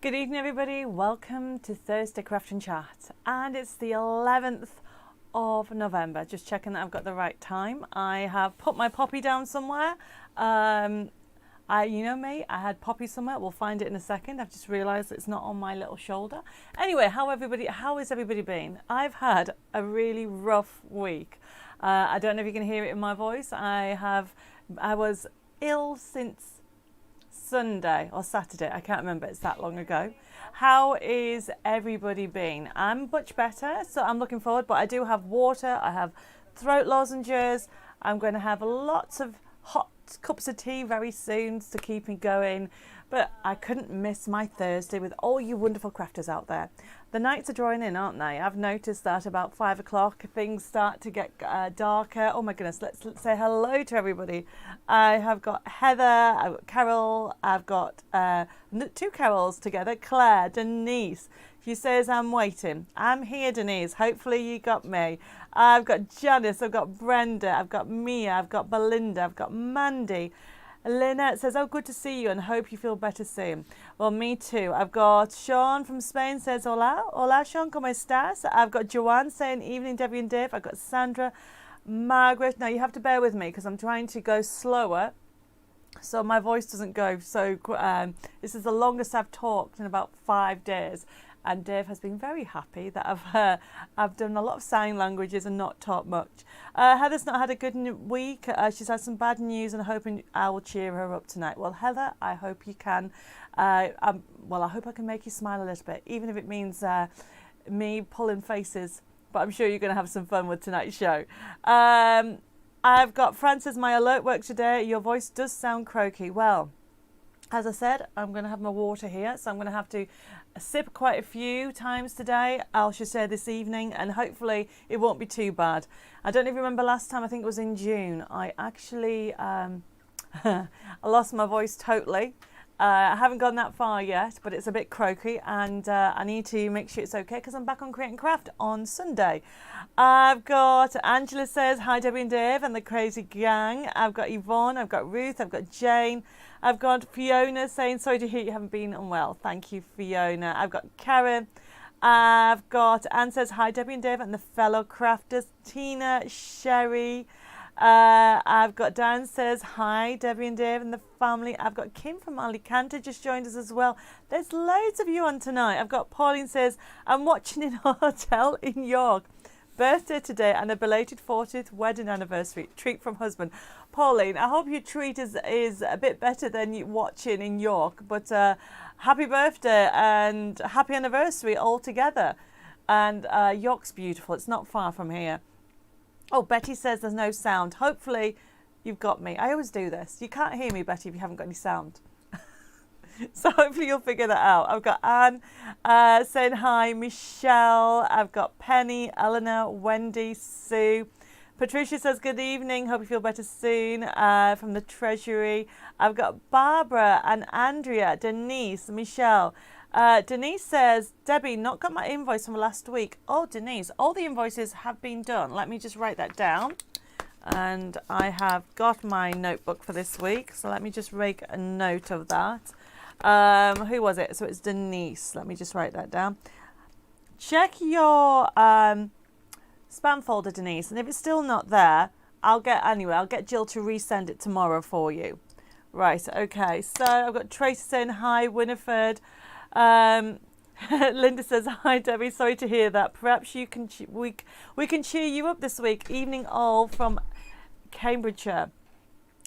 Good evening, everybody. Welcome to Thursday Craft and Chat, and it's the 11th of November. Just checking that I've got the right time. I have put my poppy down somewhere. You know me, I had poppy somewhere. We'll find it in a second. I've just realised it's not on my little shoulder. Anyway, how is everybody been? I've had a really rough week. I don't know if you can hear it in my voice. I was ill since Sunday or Saturday, I can't remember, it's that long ago. How is everybody been? I'm much better, so I'm looking forward, but I do have water, I have throat lozenges, I'm going to have lots of hot cups of tea very soon to keep me going, but I couldn't miss my Thursday with all you wonderful crafters out there. The nights are drawing in, aren't they? I've noticed that about 5 o'clock things start to get darker. Oh my goodness, let's say hello to everybody. I have got Heather, I've got Carol, I've got 2 Carols together, Claire, Denise. She says I'm waiting. I'm here, Denise. Hopefully you got me. I've got Janice, I've got Brenda, I've got Mia, I've got Belinda, I've got Mandy. Lynette says, oh, good to see you and hope you feel better soon. Well, me too. I've got Sean from Spain says, hola. Hola, Sean, ¿cómo estás? I've got Joanne saying, evening, Debbie and Dave. I've got Sandra, Margaret. Now, you have to bear with me because I'm trying to go slower so my voice doesn't go so... this is the longest I've talked in about 5 days. And Dave has been very happy that I've done a lot of sign languages and not talked much. Heather's not had a good week. She's had some bad news and hoping I will cheer her up tonight. Well, Heather, I hope you can. I hope I can make you smile a little bit, even if it means me pulling faces. But I'm sure you're going to have some fun with tonight's show. I've got Frances, my alert works today. Your voice does sound croaky. Well, as I said, I'm going to have my water here, so I'm going to have to sip quite a few times today. I should say this evening, and hopefully it won't be too bad. I don't even remember last time, I think it was in June. I actually I lost my voice totally. I haven't gone that far yet, but it's a bit croaky, and I need to make sure it's okay because I'm back on Create and Craft on Sunday. I've got Angela says, hi Debbie and Dave and the crazy gang. I've got Yvonne, I've got Ruth, I've got Jane. I've got Fiona saying, sorry to hear you haven't been unwell. Thank you, Fiona. I've got Karen. I've got Anne says, hi Debbie and Dave and the fellow crafters. Tina, Sherry. I've got Dan says, hi Debbie and Dave and the family. I've got Kim from Alicante just joined us as well. There's loads of you on tonight. I've got Pauline says, I'm watching in a hotel in York. Birthday today and a belated 40th wedding anniversary. Treat from husband. Pauline, I hope your treat is a bit better than you watching in York. But happy birthday and happy anniversary all together. And York's beautiful. It's not far from here. Oh, Betty says there's no sound. Hopefully you've got me. I always do this. You can't hear me, Betty, if you haven't got any sound. So hopefully you'll figure that out. I've got Anne saying hi, Michelle. I've got Penny, Eleanor, Wendy, Sue. Patricia says good evening. Hope you feel better soon. From the Treasury. I've got Barbara and Andrea, Denise, Michelle. Denise says, Debbie, not got my invoice from last week. Oh, Denise, all the invoices have been done. Let me just write that down. And I have got my notebook for this week. So let me just make a note of that. Who was it? So it's Denise. Let me just write that down. Check your spam folder, Denise, and if it's still not there, I'll get Jill to resend it tomorrow for you. Right, okay. So I've got Tracy saying hi, Winifred. Linda says hi, Debbie. Sorry to hear that. Perhaps you can we can cheer you up this week. Evening all from Cambridgeshire.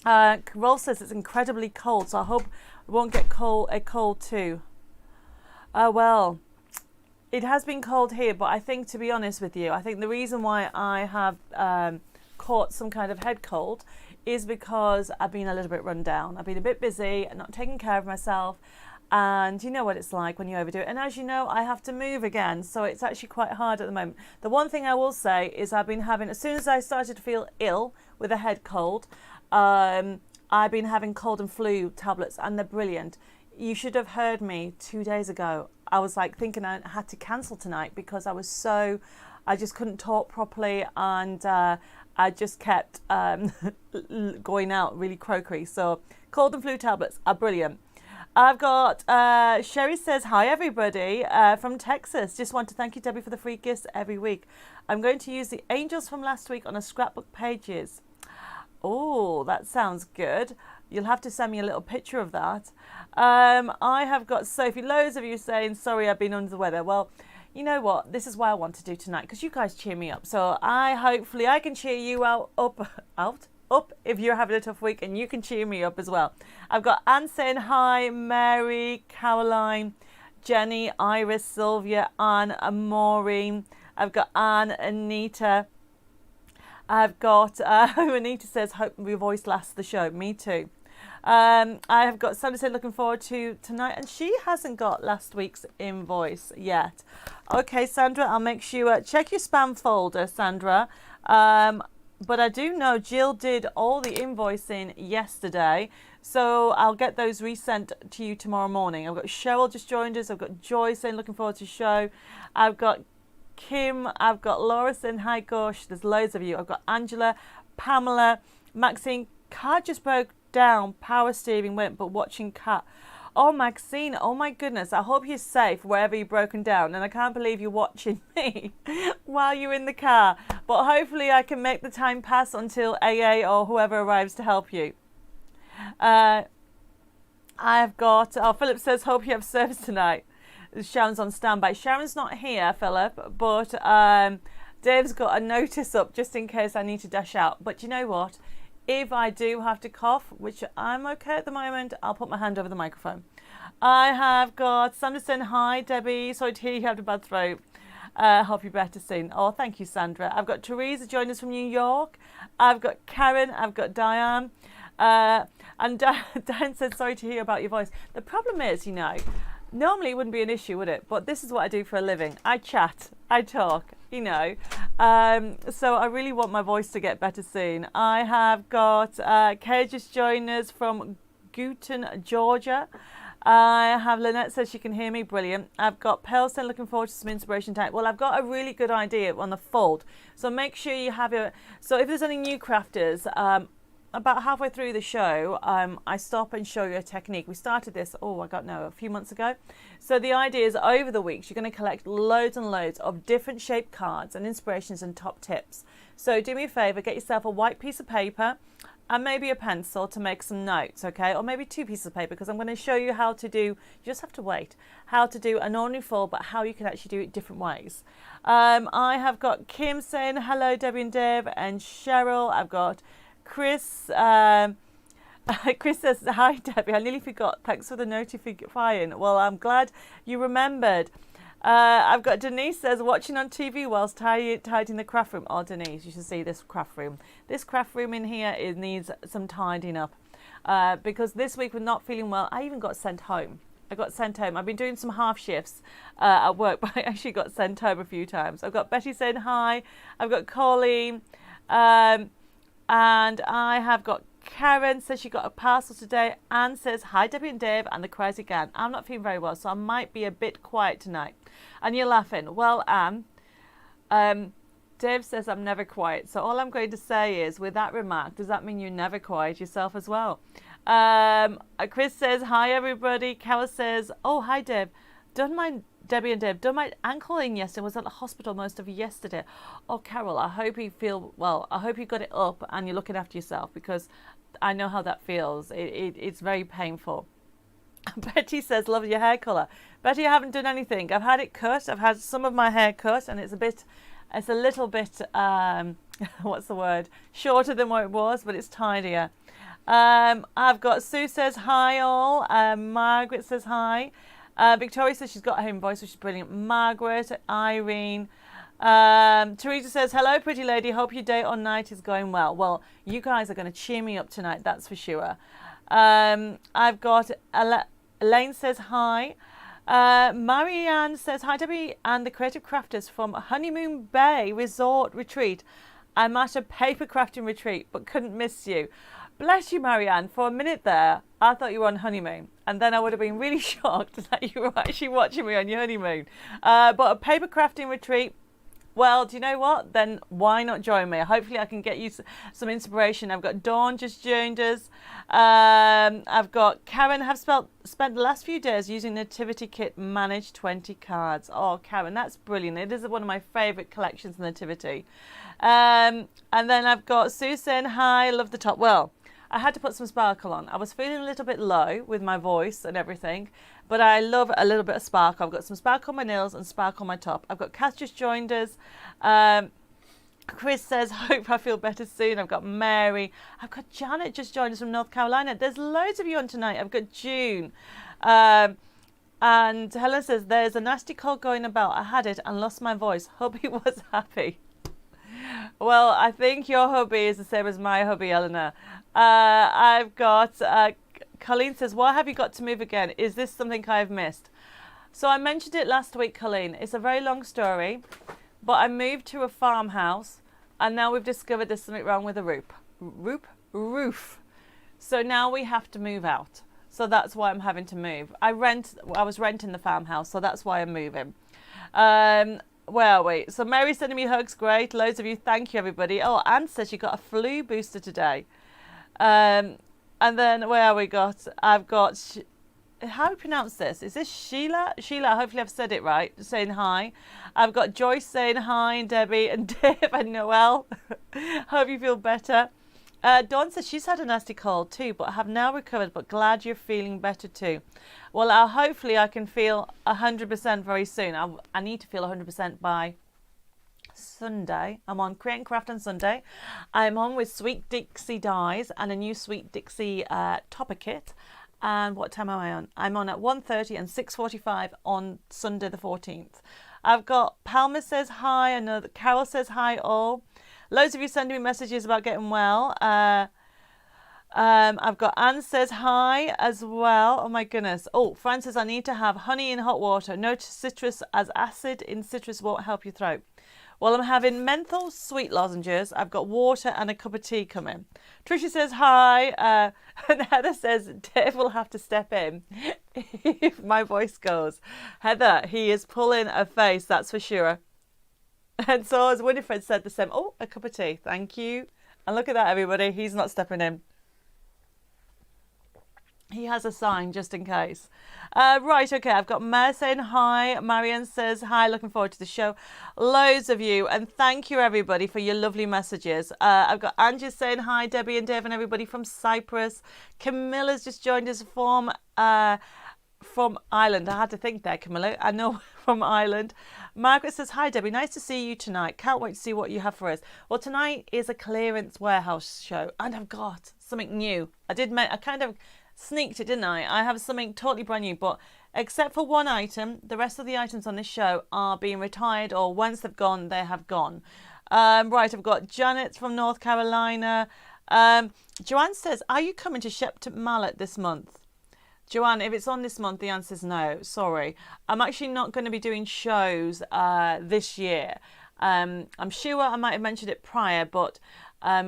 Rolf says it's incredibly cold, so I hope it won't get a cold too. Well, it has been cold here, but I think, to be honest with you, I think the reason why I have caught some kind of head cold is because I've been a little bit run down. I've been a bit busy and not taking care of myself. And you know what it's like when you overdo it. And as you know, I have to move again. So it's actually quite hard at the moment. The one thing I will say is I've been having, as soon as I started to feel ill with a head cold, I've been having cold and flu tablets and they're brilliant. You should have heard me 2 days ago. I was like thinking I had to cancel tonight because I just couldn't talk properly and I just kept going out really croaky. So cold and flu tablets are brilliant. I've got Sherry says, hi everybody from Texas. Just want to thank you, Debbie, for the free gifts every week. I'm going to use the angels from last week on a scrapbook pages. Oh, that sounds good. You'll have to send me a little picture of that. I have got Sophie, loads of you saying, sorry, I've been under the weather. Well, you know what? This is what I want to do tonight because you guys cheer me up. So hopefully I can cheer you up if you're having a tough week, and you can cheer me up as well. I've got Anne saying hi, Mary, Caroline, Jenny, Iris, Sylvia, Anne, Maureen. I've got Anne, Anita. I've got Anita says, hope your voice lasts the show. Me too. I have got Sandra said, looking forward to tonight, and she hasn't got last week's invoice yet. Okay, Sandra, I'll make sure check your spam folder, Sandra. But I do know Jill did all the invoicing yesterday, so I'll get those resent to you tomorrow morning. I've got Cheryl just joined us. I've got Joy saying, looking forward to the show. I've got Kim, I've got Laura saying, hi gosh, there's loads of you. I've got Angela, Pamela, Maxine. Car just broke down, power steering went, but watching Cat. Oh, Maxine, oh my goodness, I hope you're safe wherever you've broken down, and I can't believe you're watching me while you're in the car, but hopefully I can make the time pass until AA or whoever arrives to help you. I've got, Philip says, hope you have service tonight. Sharon's on standby. Sharon's not here, Philip, but Dave's got a notice up just in case I need to dash out. But you know what? If I do have to cough, which I'm okay at the moment, I'll put my hand over the microphone. I have got Sandra saying, hi, Debbie. Sorry to hear you have a bad throat. Hope you're better soon. Oh, thank you, Sandra. I've got Teresa joining us from New York. I've got Karen. I've got Diane. And Diane said, sorry to hear about your voice. The problem is, you know, normally it wouldn't be an issue, would it? But this is what I do for a living. I chat. I talk. You know, so I really want my voice to get better soon. I have got Kay just joined us from Gooten, Georgia. I have Lynette says she can hear me. Brilliant. I've got Pelson looking forward to some inspiration time. Well, I've got a really good idea on the fold. So make sure you have your... So if there's any new crafters... about halfway through the show, I stop and show you a technique. We started this, a few months ago. So the idea is over the weeks, you're going to collect loads and loads of different shaped cards and inspirations and top tips. So do me a favor, get yourself a white piece of paper and maybe a pencil to make some notes, okay? Or maybe 2 pieces of paper, because I'm going to show you how to do, you just have to wait, how to do an ordinary fold, but how you can actually do it different ways. I have got Kim saying, hello, Debbie and Dave, and Cheryl. I've got Chris, Chris says, hi Debbie, I nearly forgot. Thanks for the notifying. Well, I'm glad you remembered. I've got Denise says, watching on TV whilst tidying the craft room. Oh, Denise, you should see this craft room. This craft room in here needs some tidying up. Because this week we're not feeling well. I even got sent home. I've been doing some half shifts at work, but I actually got sent home a few times. I've got Betty saying hi. I've got Colleen. And I have got Karen says she got a parcel today. Anne says, hi Debbie and Dave, and the cries again. I'm not feeling very well, so I might be a bit quiet tonight. And you're laughing. Well, Anne, Dave says I'm never quiet. So all I'm going to say is, with that remark, does that mean you're never quiet yourself as well? Chris says, hi everybody. Carol says, oh, hi Dave. Debbie and Dave, done my ankle in yesterday, was at the hospital most of yesterday. Oh, Carol, I hope you feel well. I hope you got it up and you're looking after yourself, because I know how that feels. It's very painful. Betty says, love your hair colour. Betty, I haven't done anything. I've had it cut. I've had some of my hair cut, and it's a little bit, what's the word? Shorter than what it was, but it's tidier. I've got Sue says, hi all. Margaret says, hi. Victoria says she's got her invoice, which is brilliant. Margaret, Irene, Teresa says, hello pretty lady, hope your day or night is going well. Well, you guys are going to cheer me up tonight, that's for sure. I've got Elaine says hi. Marianne says, hi Debbie and the Creative Crafters from Honeymoon Bay Resort Retreat. I'm at a paper crafting retreat but couldn't miss you. Bless you, Marianne. For a minute there, I thought you were on honeymoon. And then I would have been really shocked that you were actually watching me on your honeymoon. But a paper crafting retreat, Well, do you know what? Then why not join me? Hopefully I can get you some inspiration. I've got Dawn just joined us. I've got Karen have spent the last few days using Nativity Kit Manage 20 cards. Oh, Karen, that's brilliant. It is one of my favourite collections of Nativity. And then I've got Sue saying, hi, love the top. Well, I had to put some sparkle on. I was feeling a little bit low with my voice and everything, but I love a little bit of sparkle. I've got some sparkle on my nails and sparkle on my top. I've got Cass just joined us. Chris says, hope I feel better soon. I've got Mary. I've got Janet just joined us from North Carolina. There's loads of you on tonight. I've got June. And Helen says, there's a nasty cold going about. I had it and lost my voice. Hubby was happy. Well, I think your hubby is the same as my hubby, Eleanor. I've got, Colleen says, why have you got to move again? Is this something I've missed? So I mentioned it last week, Colleen. It's a very long story, but I moved to a farmhouse and now we've discovered there's something wrong with the roof. So now we have to move out. So that's why I'm having to move. I was renting the farmhouse, so that's why I'm moving. Where are we? So Mary's sending me hugs. Great. Loads of you. Thank you, everybody. Oh, Anne says she got a flu booster today. And then where are we got? I've got, how do you pronounce this? Is this Sheila? Sheila, hopefully I've said it right, saying hi. I've got Joyce saying hi, and Debbie and Dave and Noelle. Hope you feel better. Dawn says she's had a nasty cold too, but have now recovered, but glad you're feeling better too. Well, hopefully I can feel 100% very soon. I need to feel 100% by Sunday. I'm on Create and Craft on Sunday. I'm on with Sweet Dixie Dyes and a new Sweet Dixie topper kit. And what time am I on? I'm on at 1:30 and 6:45 on Sunday the 14th. I've got Palmer says hi. I know that Carol says hi all. Loads of you sending me messages about getting well. I've got Anne says hi as well. Oh my goodness. Oh, Fran says I need to have honey in hot water. No citrus, as acid in citrus won't help your throat. Well, I'm having menthol sweet lozenges. I've got water and a cup of tea coming. Tricia says hi. And Heather says Dave will have to step in if my voice goes. Heather, he is pulling a face, that's for sure. And so as Winifred said the same. Oh, a cup of tea. Thank you. And look at that, everybody. He's not stepping in. He has a sign just in case. Right, okay, I've got Mare saying hi. Marianne says hi, looking forward to the show. Loads of you, and thank you, everybody, for your lovely messages. I've got Angie saying hi, Debbie and Dave and everybody from Cyprus. Camilla's just joined us from Ireland. I had to think there, Camilla. I know from Ireland. Margaret says, hi, Debbie. Nice to see you tonight. Can't wait to see what you have for us. Well, tonight is a clearance warehouse show, and I've got something new. I kind of sneaked it, didn't I? I have something totally brand new, but except for one item, the rest of the items on this show are being retired, or once they've gone, they have gone. Right, I've got Janet from North Carolina. Joanne says, are you coming to Shepton Mallet this month? Joanne, if it's on this month, the answer is no. Sorry. I'm actually not going to be doing shows this year. I'm sure I might have mentioned it prior, but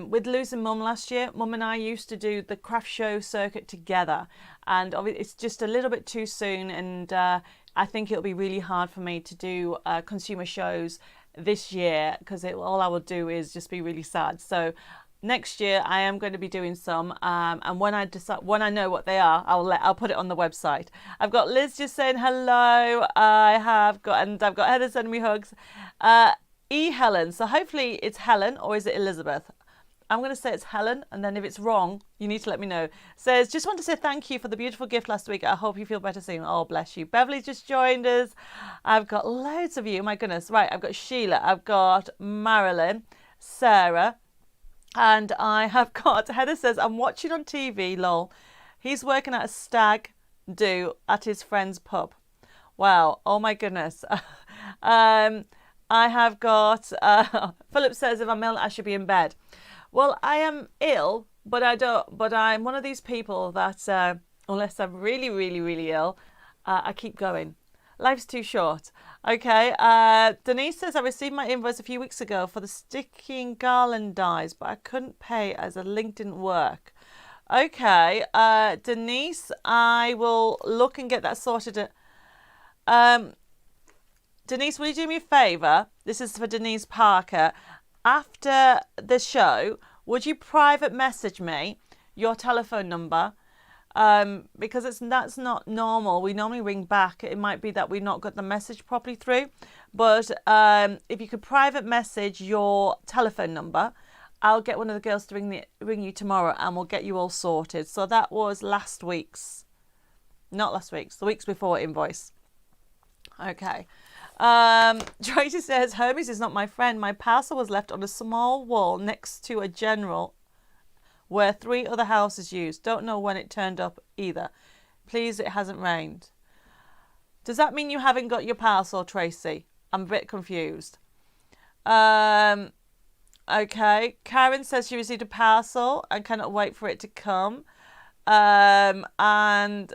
with losing Mum last year, Mum and I used to do the craft show circuit together, and it's just a little bit too soon, and I think it'll be really hard for me to do consumer shows this year, because all I will do is just be really sad. So next year I am going to be doing some, and when I know what they are, I'll put it on the website. I've got Liz just saying hello. I've got Heather sending me hugs. Helen. So hopefully it's Helen, or is it Elizabeth? I'm going to say it's Helen, and then if it's wrong, you need to let me know. Says, just want to say thank you for the beautiful gift last week. I hope you feel better soon. Oh, bless you. Beverly just joined us. I've got loads of you. My goodness. Right, I've got Sheila. I've got Marilyn, Sarah, and I have got, Heather says, I'm watching on TV, lol. He's working at a stag do at his friend's pub. Wow. Oh, my goodness. I have got, Philip says, if I'm ill, I should be in bed. Well, I am ill, but I'm one of these people that, unless I'm really, really, really ill, I keep going. Life's too short. Okay. Denise says, I received my invoice a few weeks ago for the sticking garland dies, but I couldn't pay as a link didn't work. Okay. Denise, I will look and get that sorted. Denise, will you do me a favour? This is for Denise Parker. After the show, would you private message me your telephone number? Because that's not normal. We normally ring back. It might be that we've not got the message properly through. But if you could private message your telephone number, I'll get one of the girls to ring you tomorrow and we'll get you all sorted. So that was not last week's, the weeks before invoice. Okay. Tracy says, Hermes is not my friend. My parcel was left on a small wall next to a general where 3 other houses used. Don't know when it turned up either. Please, it hasn't rained. Does that mean you haven't got your parcel, Tracy? I'm a bit confused. Okay. Karen says she received a parcel and cannot wait for it to come. And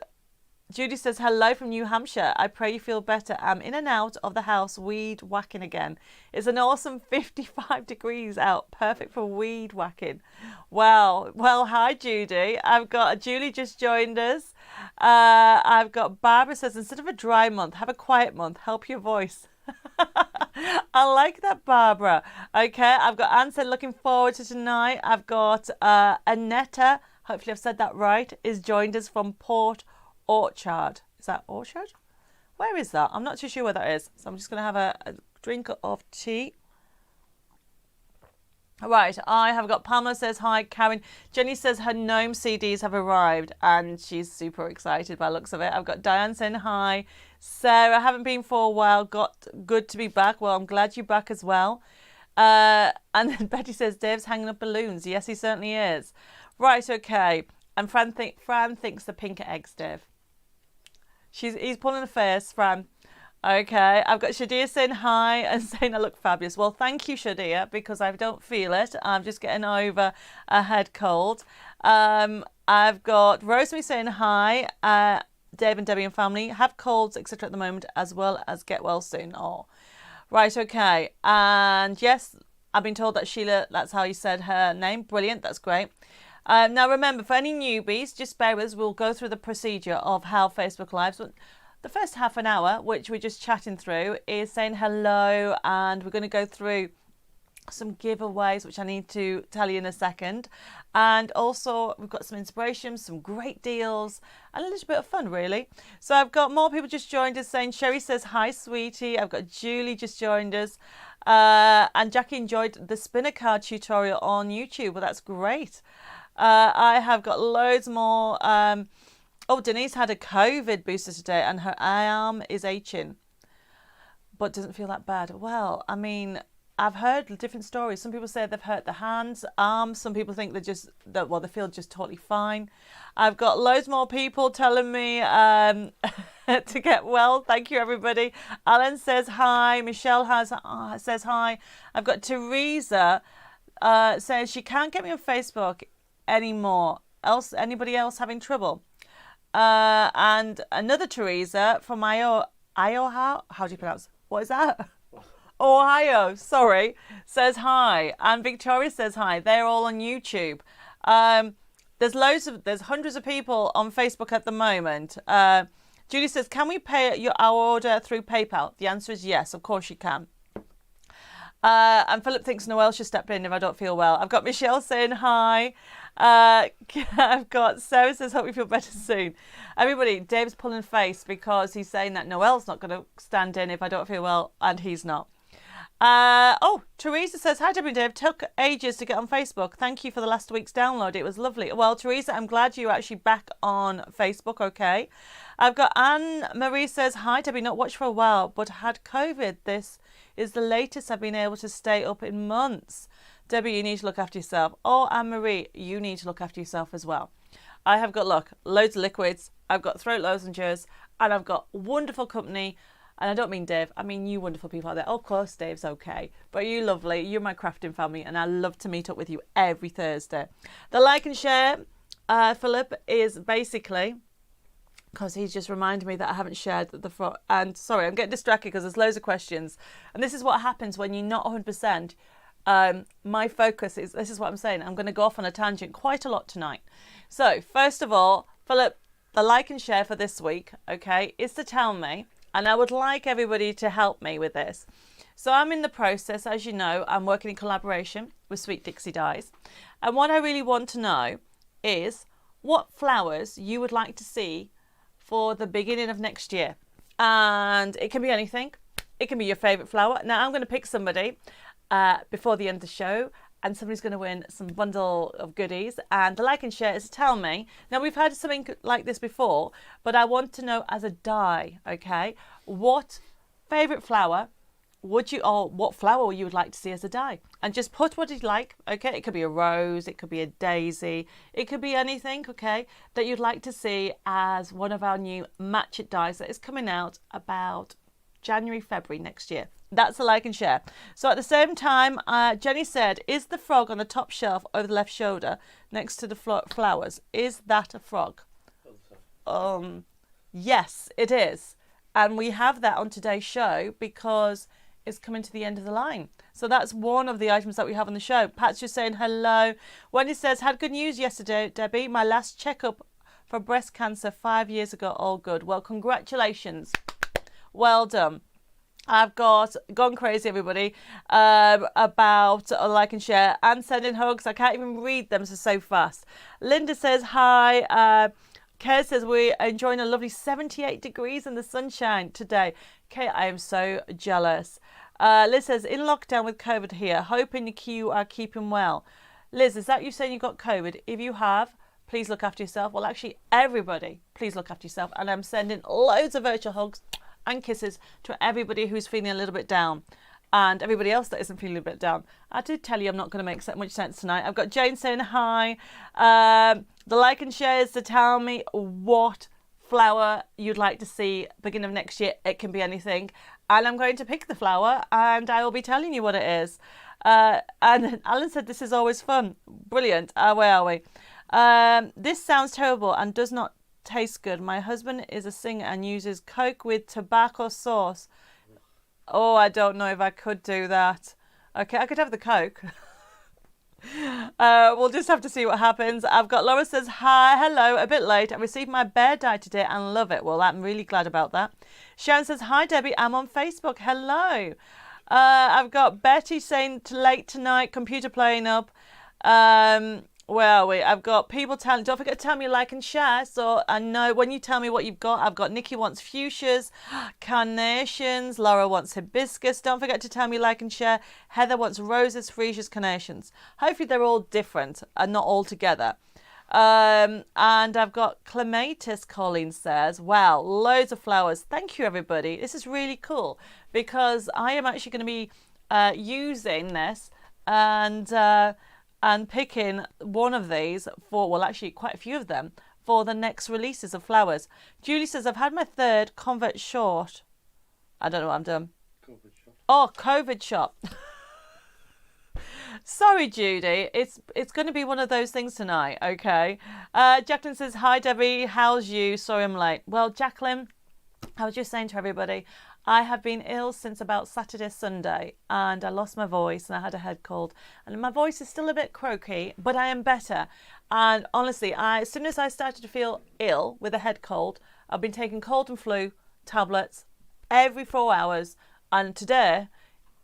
Judy says, hello from New Hampshire. I pray you feel better. I'm in and out of the house weed whacking again. It's an awesome 55 degrees out. Perfect for weed whacking. Well, hi, Judy. I've got Julie just joined us. I've got Barbara says, instead of a dry month, have a quiet month. Help your voice. I like that, Barbara. Okay, I've got Anne said, looking forward to tonight. I've got Annetta, hopefully I've said that right, is joined us from Port Orchard. Is that Orchard? Where is that? I'm not too sure where that is. So I'm just going to have a drink of tea. Right, I have got Pamela says hi. Karen. Jenny says her gnome CDs have arrived and she's super excited by the looks of it. I've got Diane saying hi. Sarah, haven't been for a while. Good to be back. Well, I'm glad you're back as well. And then Betty says Dave's hanging up balloons. Yes, he certainly is. Right, okay. And Fran thinks the pink eggs, Dave. He's pulling a face, Fran. Okay, I've got Shadia saying hi and saying I look fabulous. Well, thank you, Shadia, because I don't feel it. I'm just getting over a head cold. I've got Rosemary saying hi. Dave and Debbie and family have colds, etc. at the moment, as well as get well soon. Oh, right, okay. And yes, I've been told that Sheila, that's how you said her name. Brilliant, that's great. Now, remember, for any newbies, just bear with us. We'll go through the procedure of how Facebook Lives. The first half an hour, which we're just chatting through, is saying hello, and we're going to go through some giveaways, which I need to tell you in a second. And also, we've got some inspiration, some great deals, and a little bit of fun, really. So I've got more people just joined us saying, Sherry says, hi, sweetie. I've got Julie just joined us. And Jackie enjoyed the spinner card tutorial on YouTube. Well, that's great. I have got loads more. Denise had a COVID booster today and her arm is aching, but doesn't feel that bad. Well, I mean, I've heard different stories. Some people say they've hurt their hands, arms. Some people think they feel just totally fine. I've got loads more people telling me to get well. Thank you, everybody. Alan says hi. Michelle says hi. I've got Teresa says she can't get me on Facebook anymore. Anybody else having trouble? And another Teresa from Ohio, how do you pronounce? What is that? Ohio, sorry, says hi. And Victoria says hi. They're all on YouTube. There's hundreds of people on Facebook at the moment. Julie says, can we pay our order through PayPal? The answer is yes, of course you can. And Philip thinks Noelle should step in if I don't feel well. I've got Michelle saying hi. I've got Sarah says, hope you feel better soon. Everybody, Dave's pulling face because he's saying that Noelle's not going to stand in if I don't feel well, and he's not. Teresa says, hi, Debbie and Dave. Took ages to get on Facebook. Thank you for the last week's download. It was lovely. Well, Teresa, I'm glad you're actually back on Facebook, okay. I've got Anne-Marie says, hi, Debbie, not watched for a while, but had COVID. This is the latest I've been able to stay up in months. Debbie, you need to look after yourself. Oh, Anne-Marie, you need to look after yourself as well. I have got, loads of liquids. I've got throat lozenges, and I've got wonderful company. And I don't mean Dave, I mean you wonderful people out there. Oh, of course, Dave's okay. But you lovely, you're my crafting family, and I love to meet up with you every Thursday. The like and share, Philip, is basically, because he's just reminded me that I haven't shared the front. And sorry, I'm getting distracted because there's loads of questions. And this is what happens when you're not 100%. My focus is, this is what I'm saying, I'm going to go off on a tangent quite a lot tonight. So, first of all, Philip, the like and share for this week, okay, is to tell me And I would like everybody to help me with this. So I'm in the process, as you know, I'm working in collaboration with Sweet Dixie Dyes. And what I really want to know is what flowers you would like to see for the beginning of next year. And it can be anything. It can be your favourite flower. Now I'm going to pick somebody before the end of the show, and somebody's going to win some bundle of goodies. And the like and share is to tell me. Now we've had something like this before, but I want to know as a dye, okay, what favourite flower would you, or what flower you would like to see as a dye, and just put what you'd like. Okay, it could be a rose, it could be a daisy, it could be anything, okay, that you'd like to see as one of our new match it dyes that is coming out about January, February next year. That's a like and share. So at the same time, Jenny said, is the frog on the top shelf over the left shoulder next to the flowers, is that a frog? Yes, it is. And we have that on today's show because it's coming to the end of the line. So that's one of the items that we have on the show. Pat's just saying hello. Wendy says, had good news yesterday, Debbie. My last checkup for breast cancer 5 years ago. All good. Well, congratulations. Well done. I've gone crazy, everybody, about like and share and sending hugs. I can't even read them so fast. Linda says hi. Kay says we're enjoying a lovely 78 degrees in the sunshine today. Kay, I am so jealous. Liz says, in lockdown with COVID here, hoping you are keeping well. Liz, is that you saying you got COVID? If you have, please look after yourself. Well, actually, everybody, please look after yourself. And I'm sending loads of virtual hugs and kisses to everybody who's feeling a little bit down. And everybody else that isn't feeling a bit down. I did tell you I'm not going to make so much sense tonight. I've got Jane saying hi. The like and share is to tell me what flower you'd like to see beginning of next year. It can be anything. And I'm going to pick the flower and I will be telling you what it is. And Alan said, this is always fun. Brilliant. Where are we? This sounds terrible and does not taste good. My husband is a singer and uses Coke with tobacco sauce. Oh, I don't know if I could do that. Okay, I could have the Coke. We'll just have to see what happens. I've got Laura says, hi, hello, a bit late. I received my bear dye today and love it. Well, I'm really glad about that. Sharon says, hi, Debbie, I'm on Facebook. Hello. I've got Betty saying late tonight, computer playing up. Where are we? I've got people telling, don't forget to tell me like and share. So I know when you tell me what you've got, I've got Nikki wants fuchsias, carnations, Laura wants hibiscus. Don't forget to tell me like and share. Heather wants roses, freesias, carnations. Hopefully they're all different and not all together. And I've got clematis, Colleen says. Wow, loads of flowers. Thank you, everybody. This is really cool because I am actually going to be using this and picking one of these for, well, actually quite a few of them, for the next releases of flowers. Julie says, I've had my third convert short. I don't know what I'm doing. COVID shot. Oh, COVID shot. Sorry, Judy. It's going to be one of those things tonight, okay? Jacqueline says, hi, Debbie. How's you? Sorry I'm late. Well, Jacqueline, I was just saying to everybody, I have been ill since about Saturday, Sunday, and I lost my voice and I had a head cold. And my voice is still a bit croaky, but I am better. And honestly, as soon as I started to feel ill with a head cold, I've been taking cold and flu tablets every 4 hours. And today,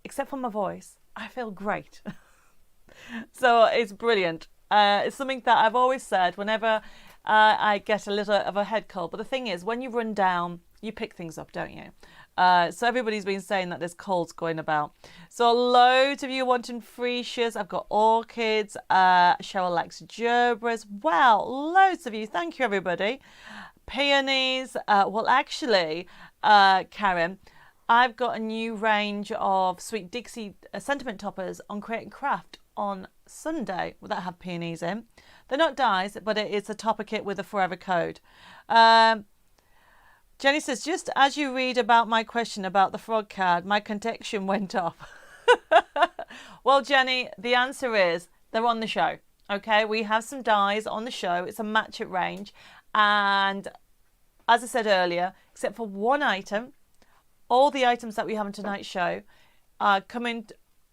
except for my voice, I feel great. So it's brilliant. It's something that I've always said whenever I get a little of a head cold. But the thing is, when you run down, you pick things up, don't you? So everybody's been saying that there's colds going about. So loads of you wanting freesias. I've got orchids. Cheryl likes gerbras. Wow, loads of you. Thank you, everybody. Peonies. Well, actually, Karen, I've got a new range of Sweet Dixie sentiment toppers on Create and Craft on Sunday that have peonies in. They're not dyes, but it's a topper kit with a forever code. Jenny says, just as you read about my question about the frog card, my connection went off. Well, Jenny, the answer is they're on the show. Okay, we have some dyes on the show. It's a match it range. And as I said earlier, except for one item, all the items that we have on tonight's show are coming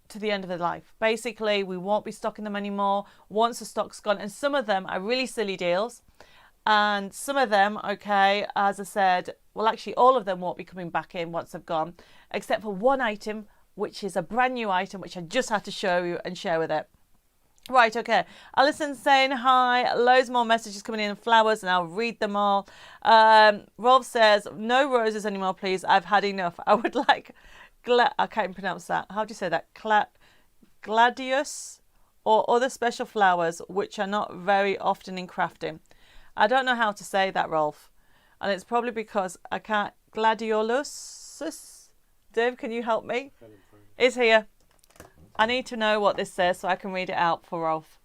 to the end of their life. Basically, we won't be stocking them anymore once the stock's gone. And some of them are really silly deals. And some of them, okay, as I said, well, actually, all of them won't be coming back in once I've gone, except for one item, which is a brand new item, which I just had to show you and share with it. Right, okay. Alison saying hi. Loads more messages coming in, flowers, and I'll read them all. Rolf says, no roses anymore, please. I've had enough. I would like, I can't even pronounce that. How do you say that? Gladius or other special flowers, which are not very often in crafting. I don't know how to say that, Rolf. And it's probably because I can't. Gladiolus? Dave, can you help me? It's here. I need to know what this says so I can read it out for Rolf.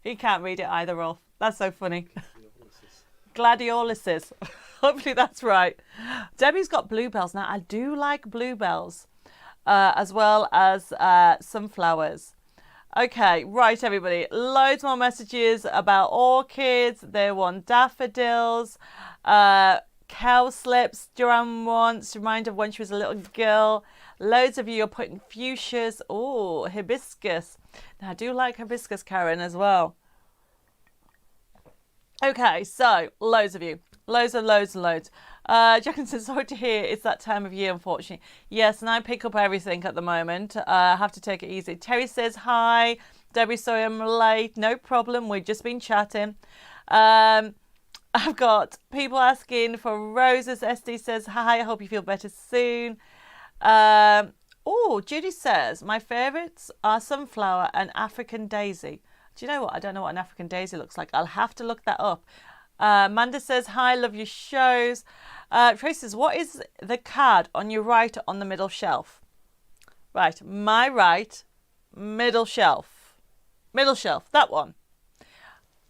He can't read it either, Rolf. That's so funny. Gladioluses. Hopefully that's right. Debbie's got bluebells. Now, I do like bluebells, as well as sunflowers. Okay, right, everybody. Loads more messages about orchids. They want daffodils, cowslips. Joanne wants a reminder of when she was a little girl. Loads of you are putting fuchsias. Oh, hibiscus. Now, I do like hibiscus, Karen, as well. Okay, so loads of you. Loads and loads and loads. Jacqueline says, sorry to hear it's that time of year, unfortunately. Yes, and I pick up everything at the moment. I have to take it easy. Terry says, hi. Debbie, sorry I'm late. No problem. We've just been chatting. I've got people asking for roses. SD says, hi. I hope you feel better soon. Judy says, my favourites are sunflower and African daisy. Do you know what? I don't know what an African daisy looks like. I'll have to look that up. Amanda says, hi, love your shows. Tracy says, what is the card on your right on the middle shelf? Right, my right, middle shelf. Middle shelf, that one.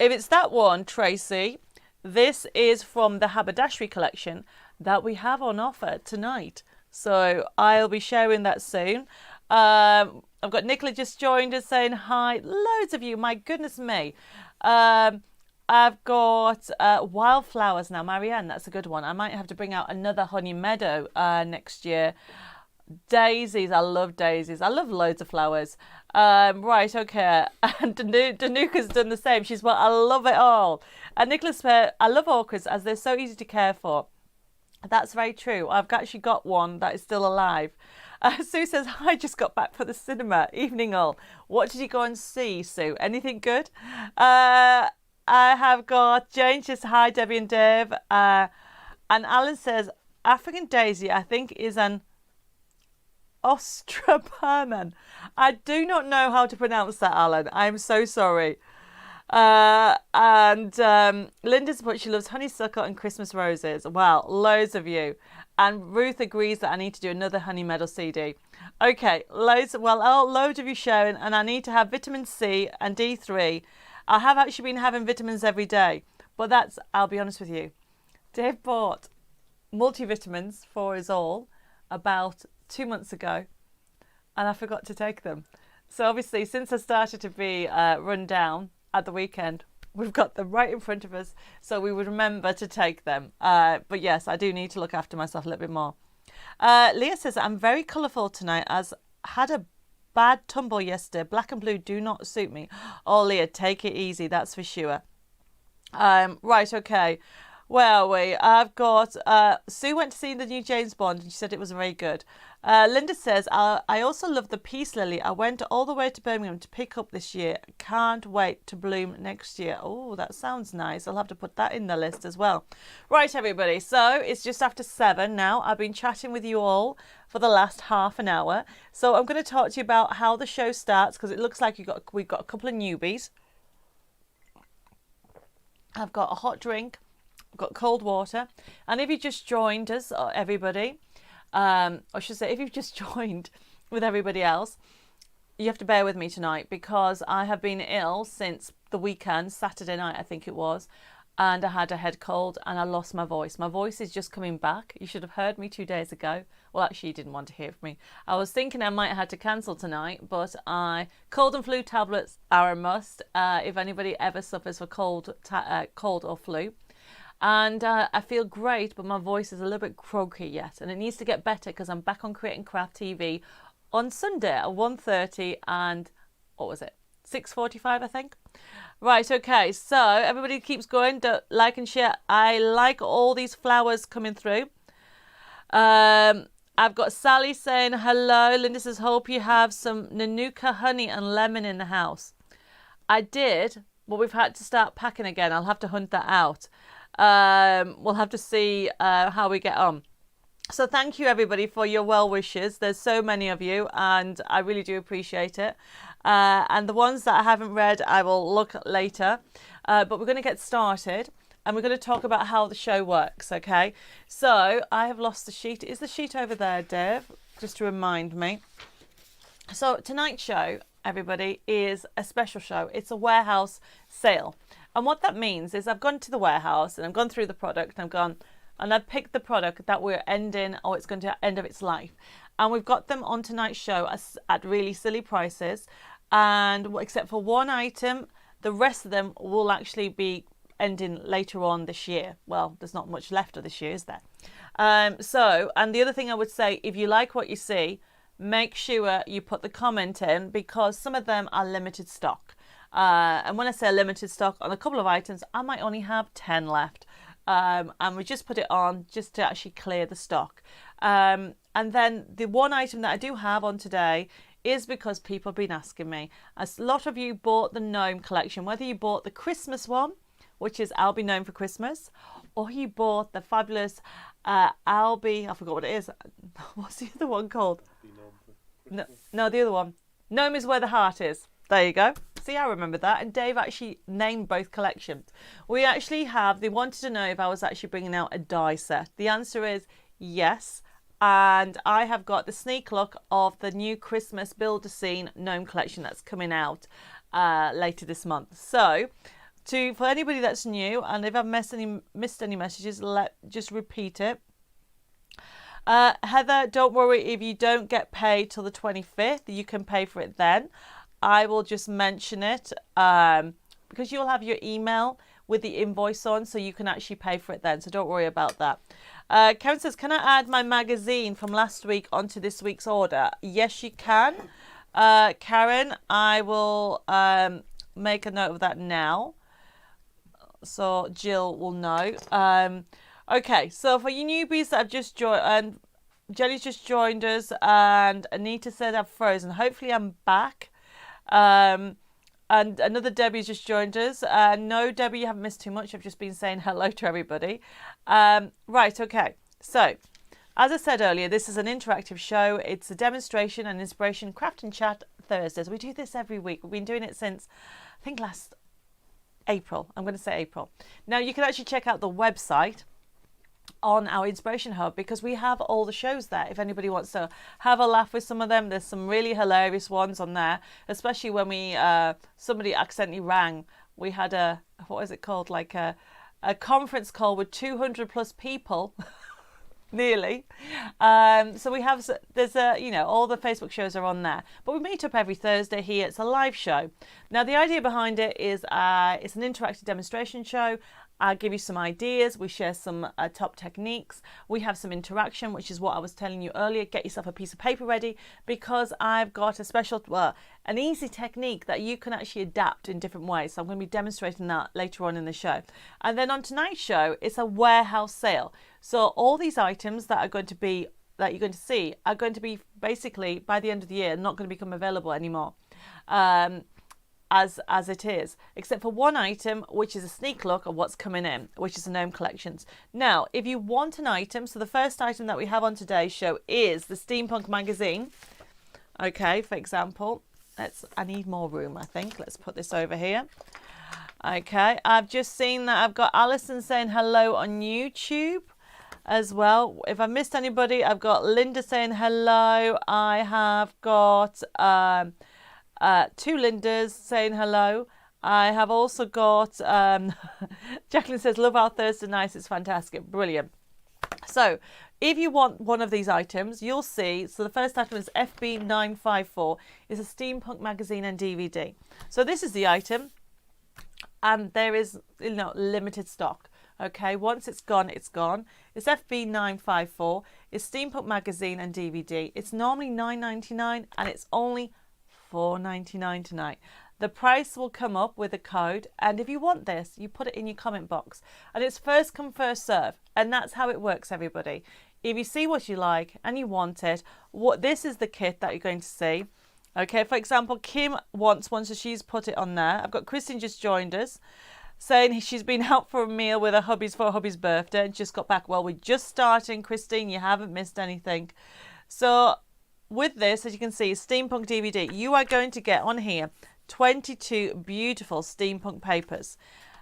If it's that one, Tracy, this is from the Haberdashery collection that we have on offer tonight. So I'll be sharing that soon. I've got Nicola just joined us saying hi. Loads of you, my goodness me. I've got wildflowers now. Marianne, that's a good one. I might have to bring out another honey meadow next year. Daisies, I love daisies. I love loads of flowers. Right, okay. And Danuka's done the same. She's well, I love it all. And Nicholas, I love orchids as they're so easy to care for. That's very true. I've actually got one that is still alive. Sue says, I just got back for the cinema. Evening all. What did you go and see, Sue? Anything good? I have got Jane says, hi, Debbie and Dave. And Alan says, African daisy, I think, is an Ostroperman. I do not know how to pronounce that, Alan. I'm so sorry. And Linda's put she loves honeysuckle and Christmas roses. Wow, loads of you. And Ruth agrees that I need to do another honey meadow CD. Okay, loads of you sharing, and I need to have vitamin C and D3. I have actually been having vitamins every day, but I'll be honest with you. Dave bought multivitamins for us all about 2 months ago, and I forgot to take them. So obviously, since I started to be run down at the weekend, we've got them right in front of us, so we would remember to take them. But yes, I do need to look after myself a little bit more. Leah says, I'm very colourful tonight, as had a bad tumble yesterday. Black and blue do not suit me. Oh, Leah, take it easy, that's for sure. Right, okay. Where are we? I've got Sue went to see the new James Bond and she said it was very good. Linda says, I also love the peace lily. I went all the way to Birmingham to pick up this year. Can't wait to bloom next year. Oh, that sounds nice. I'll have to put that in the list as well. Right, everybody. So it's just after 7 now. I've been chatting with you all for the last half an hour. So I'm going to talk to you about how the show starts, because it looks like we've got a couple of newbies. I've got a hot drink. I've got cold water. And if you just joined us, everybody, I should say, if you've just joined with everybody else, you have to bear with me tonight, because I have been ill since the weekend, Saturday night I think it was, and I had a head cold and I lost my voice. My voice is just coming back. You should have heard me 2 days ago. Well, actually, you didn't want to hear from me. I was thinking I might have had to cancel tonight, but cold and flu tablets are a must if anybody ever suffers for cold or flu. And I feel great, but my voice is a little bit croaky yet, and it needs to get better, because I'm back on Create and Craft TV on Sunday at 1:30 and, what was it, 6:45 I think. Right, okay, so everybody keeps going. Don't like and share. I like all these flowers coming through. I've got Sally saying hello. Linda says, hope you have some Nanuka honey and lemon in the house. I did, but we've had to start packing again. I'll have to hunt that out. We'll have to see how we get on. So thank you everybody for your well wishes. There's so many of you and I really do appreciate it. And the ones that I haven't read, I will look at later. But we're going to get started and we're going to talk about how the show works, okay? So I have lost the sheet. Is the sheet over there, Dave? Just to remind me. So tonight's show, everybody, is a special show. It's a warehouse sale. And what that means is I've gone to the warehouse and I've gone through the product and I've gone and I've picked the product that we're ending or it's going to end of its life. And we've got them on tonight's show at really silly prices. And except for one item, the rest of them will actually be ending later on this year. Well, there's not much left of this year, is there? And the other thing I would say, if you like what you see, make sure you put the comment in because some of them are limited stock. And when I say limited stock on a couple of items, I might only have 10 left. And we just put it on just to actually clear the stock. And then the one item that I do have on today is because people have been asking me. A lot of you bought the gnome collection, whether you bought the Christmas one, which is I'll Be Gnome for Christmas, or you bought the fabulous I'll Be, I forgot what it is. What's the other one called? No, the other one. Gnome is Where the Heart Is. There you go. See, I remember that. And Dave actually named both collections. We actually have, they wanted to know if I was actually bringing out a die set. The answer is yes. And I have got the sneak look of the new Christmas Build a Scene gnome collection that's coming out later this month. So, for anybody that's new, and if I've missed any messages, just repeat it. Heather, don't worry if you don't get paid till the 25th. You can pay for it then. I will just mention it because you'll have your email with the invoice on, so you can actually pay for it then. So don't worry about that. Karen says, can I add my magazine from last week onto this week's order? Yes, you can. Karen, I will make a note of that now. So Jill will know. Okay, so for you newbies that have just joined, and Jenny's just joined us, and Anita said I've frozen. Hopefully I'm back. And another Debbie's just joined us. No, Debbie, you haven't missed too much. I've just been saying hello to everybody. Right, okay. So, as I said earlier, this is an interactive show. It's a demonstration and inspiration craft and chat Thursdays. We do this every week. We've been doing it since, I think, last April. I'm going to say April. Now, you can actually check out the website on our Inspiration Hub because we have all the shows there. If anybody wants to have a laugh with some of them, there's some really hilarious ones on there, especially when we somebody accidentally rang. We had a, what is it called, like a conference call with 200 plus people. Nearly. So we have, there's all the Facebook shows are on there, but we meet up every Thursday here. It's a live show. Now the idea behind it is it's an interactive demonstration show. I'll give you some ideas. We share some top techniques. We have some interaction, which is what I was telling you earlier. Get yourself a piece of paper ready because I've got a special, an easy technique that you can actually adapt in different ways. So I'm going to be demonstrating that later on in the show. And then on tonight's show, it's a warehouse sale. So all these items that you're going to see are going to be basically by the end of the year not going to become available anymore. As it is, except for one item, which is a sneak look of what's coming in, which is the gnome collections. Now, if you want an item, so the first item that we have on today's show is the Steampunk Magazine. Okay, for example, I need more room, I think. Let's put this over here. Okay, I've just seen that I've got Alison saying hello on YouTube as well. If I missed anybody, I've got Linda saying hello. I have got two Lindas saying hello. I have also got Jacqueline says love our Thursday nights, it's fantastic, brilliant. So if you want one of these items, you'll see, so the first item is FB954, is a Steampunk Magazine and DVD. So this is the item and there is limited stock. Okay, once it's gone, it's gone. It's FB954, it's Steampunk Magazine and DVD. It's normally $9.99 and it's only $4.99 tonight. the price will come up with a code, and if you want this, you put it in your comment box, and it's first come first serve, and that's how it works, everybody. If you see what you like and you want it, this is the kit that you're going to see. Okay, for example, Kim wants one, so she's put it on there. I've got Kristen just joined us, saying she's been out for a meal with her hubbies for her hubby's birthday and just got back. Well, we're just starting, Christine. You haven't missed anything. So with this, as you can see, Steampunk DVD, you are going to get on here 22 beautiful steampunk papers.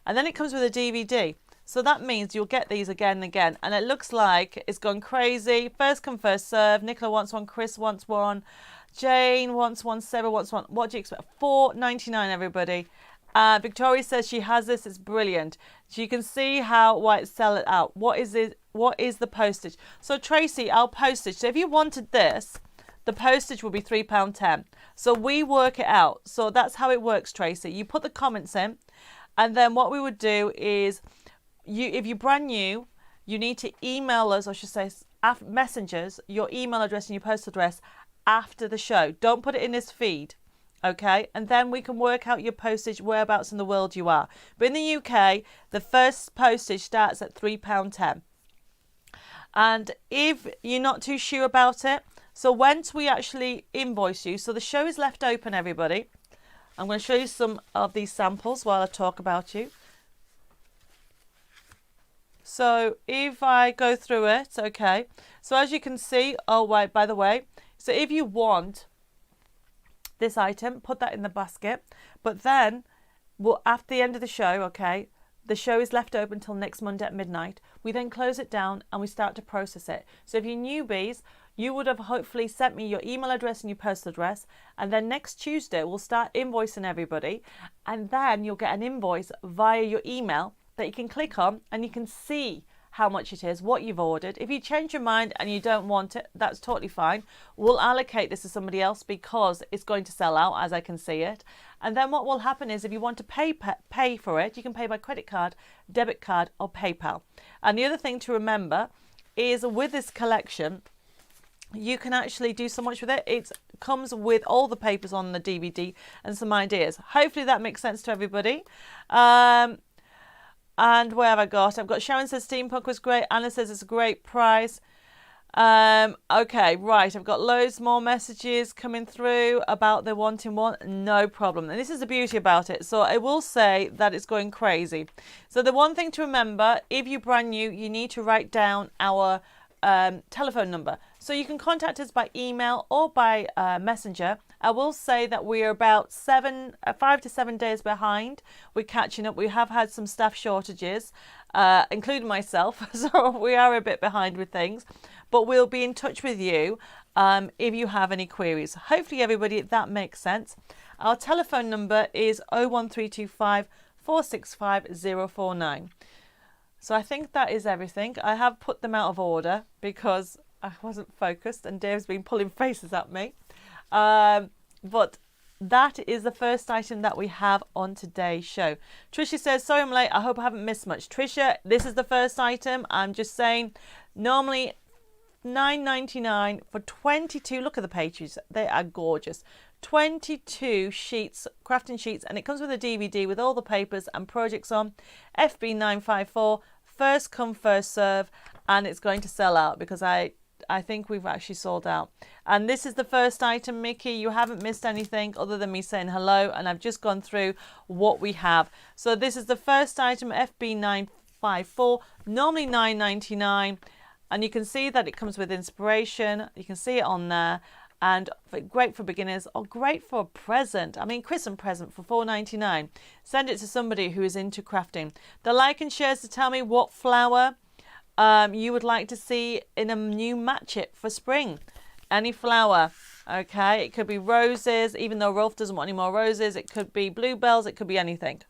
And then it comes with a DVD. So that means you'll get these again and again. And it looks like it's gone crazy. First come, first serve. Nicola wants one. Chris wants one. Jane wants one. Sarah wants one. What do you expect? $4.99, everybody. Victoria says she has this. It's brilliant. So you can see why it's sell it out. What is it? What is the postage? So Tracy, our postage. So if you wanted this, the postage will be £3.10. So we work it out. So that's how it works, Tracy. You put the comments in, and then what we would do is, if you're brand new, you need to email us, or I should say messengers, your email address and your postal address after the show. Don't put it in this feed, okay? And then we can work out your postage, whereabouts in the world you are. But in the UK, the first postage starts at £3.10. And if you're not too sure about it, so once we actually invoice you, so the show is left open, everybody. I'm going to show you some of these samples while I talk about you. So if I go through it, okay. So as you can see, oh wait, by the way, so if you want this item, put that in the basket. But then, well, after the end of the show, okay, the show is left open until next Monday at midnight. We then close it down and we start to process it. So if you're newbies, you would have hopefully sent me your email address and your postal address. And then next Tuesday, we'll start invoicing everybody. And then you'll get an invoice via your email that you can click on, and you can see how much it is, what you've ordered. If you change your mind and you don't want it, that's totally fine. We'll allocate this to somebody else because it's going to sell out, as I can see it. And then what will happen is, if you want to pay for it, you can pay by credit card, debit card, or PayPal. And the other thing to remember is, with this collection, you can actually do so much with it. It comes with all the papers on the DVD and some ideas. Hopefully that makes sense to everybody. And where have I got? I've got Sharon says Steampunk was great. Anna says it's a great price. Okay, right. I've got loads more messages coming through about the wanting one. No problem. And this is the beauty about it. So I will say that it's going crazy. So the one thing to remember, if you're brand new, you need to write down our telephone number. So you can contact us by email or by messenger. I will say that we're about 5 to 7 days behind. We're catching up. We have had some staff shortages, including myself. So we are a bit behind with things. But we'll be in touch with you if you have any queries. Hopefully, everybody, that makes sense. Our telephone number is 01325 465 049. So I think that is everything. I have put them out of order because I wasn't focused and Dave's been pulling faces at me. But that is the first item that we have on today's show. Trisha says, sorry I'm late. I hope I haven't missed much. Trisha, this is the first item. I'm just saying, normally $9.99 for 22. Look at the pages. They are gorgeous. 22 sheets, crafting sheets, and it comes with a DVD with all the papers and projects on. FB954, first come first serve, and it's going to sell out because I think we've actually sold out. And this is the first item, Mickey. You haven't missed anything other than me saying hello, and I've just gone through what we have. So this is the first item, FB954, normally $9.99, and you can see that it comes with inspiration. You can see it on there. And great for beginners or great for a present. I mean, Christmas present for $4.99. Send it to somebody who is into crafting. The like and shares to tell me what flower you would like to see in a new match it for spring. Any flower, okay? It could be roses, even though Rolf doesn't want any more roses. It could be bluebells. It could be anything.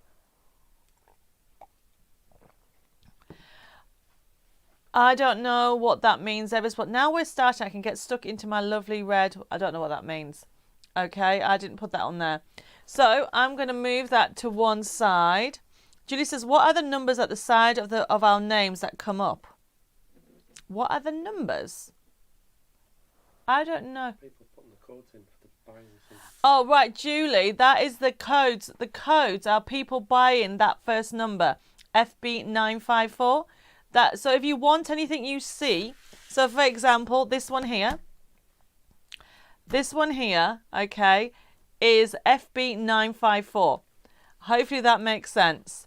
I don't know what that means, Evers, but now we're starting. I can get stuck into my lovely red. I don't know what that means. Okay, I didn't put that on there. So I'm going to move that to one side. Julie says, what are the numbers at the side of our names that come up? What are the numbers? I don't know. People putting the codes in for the buying. Oh, right, Julie, that is the codes. The codes are people buying that first number, FB954. So if you want anything you see, so for example, this one here, okay, is FB954. Hopefully that makes sense.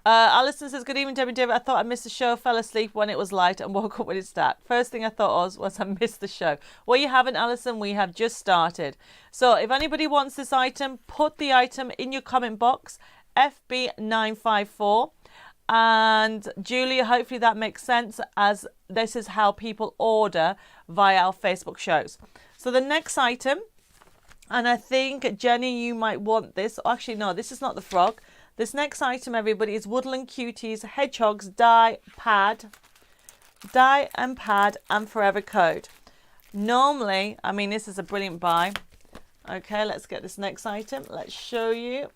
Alison says, good evening, Debbie David. I thought I missed the show, fell asleep when it was light and woke up when it started. First thing I thought was I missed the show. Well, you haven't, Alison. We have just started. So if anybody wants this item, put the item in your comment box, FB954. And Julia, hopefully that makes sense, as this is how people order via our Facebook shows. So the next item, and I think, Jenny, you might want this. Actually, no, this is not the frog. This next item, everybody, is Woodland Cuties Hedgehogs die and pad and forever code. Normally, I mean, this is a brilliant buy. Okay, let's get this next item. Let's show you.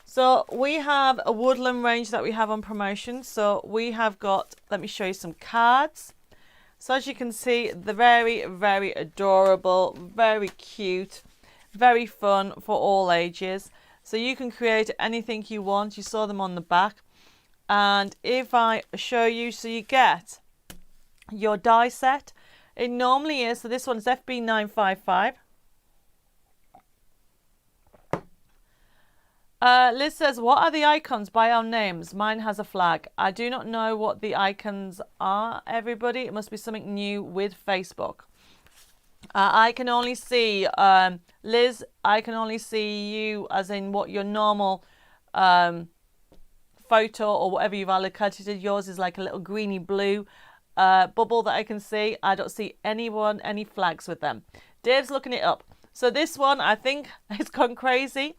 So we have a Woodland range that we have on promotion. So we have got, let me show you some cards. So as you can see, they're very, very adorable, very cute, very fun for all ages. So you can create anything you want. You saw them on the back. And if I show you, so you get your die set. It normally is, so this one's FB955. Liz says, what are the icons by our names? Mine has a flag. I do not know what the icons are, everybody. It must be something new with Facebook. I can only see, Liz, I can only see you as in what your normal photo or whatever you've allocated. Yours is like a little greeny blue bubble that I can see. I don't see any flags with them. Dave's looking it up. So this one, I think, it's gone crazy.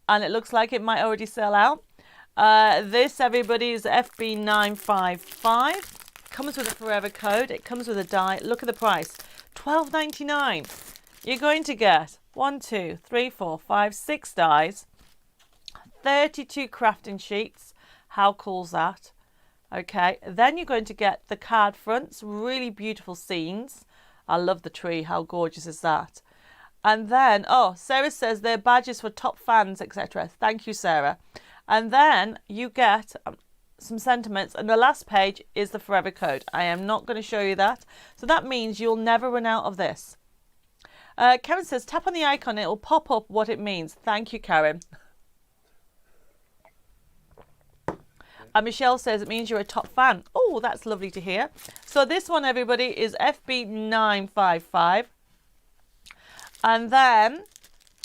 And it looks like it might already sell out. This, everybody, is FB955. Comes with a forever code. It comes with a die. Look at the price. $12.99. You're going to get 1, 2, 3, 4, 5, 6 dies. 32 crafting sheets. How cool's that? Okay. Then you're going to get the card fronts. Really beautiful scenes. I love the tree. How gorgeous is that? And then, oh, Sarah says they're badges for top fans, etc. Thank you, Sarah. And then you get some sentiments. And the last page is the forever code. I am not going to show you that. So that means you'll never run out of this. Karen says, tap on the icon. It will pop up what it means. Thank you, Karen. And Michelle says it means you're a top fan. Oh, that's lovely to hear. So this one, everybody, is FB955. And then,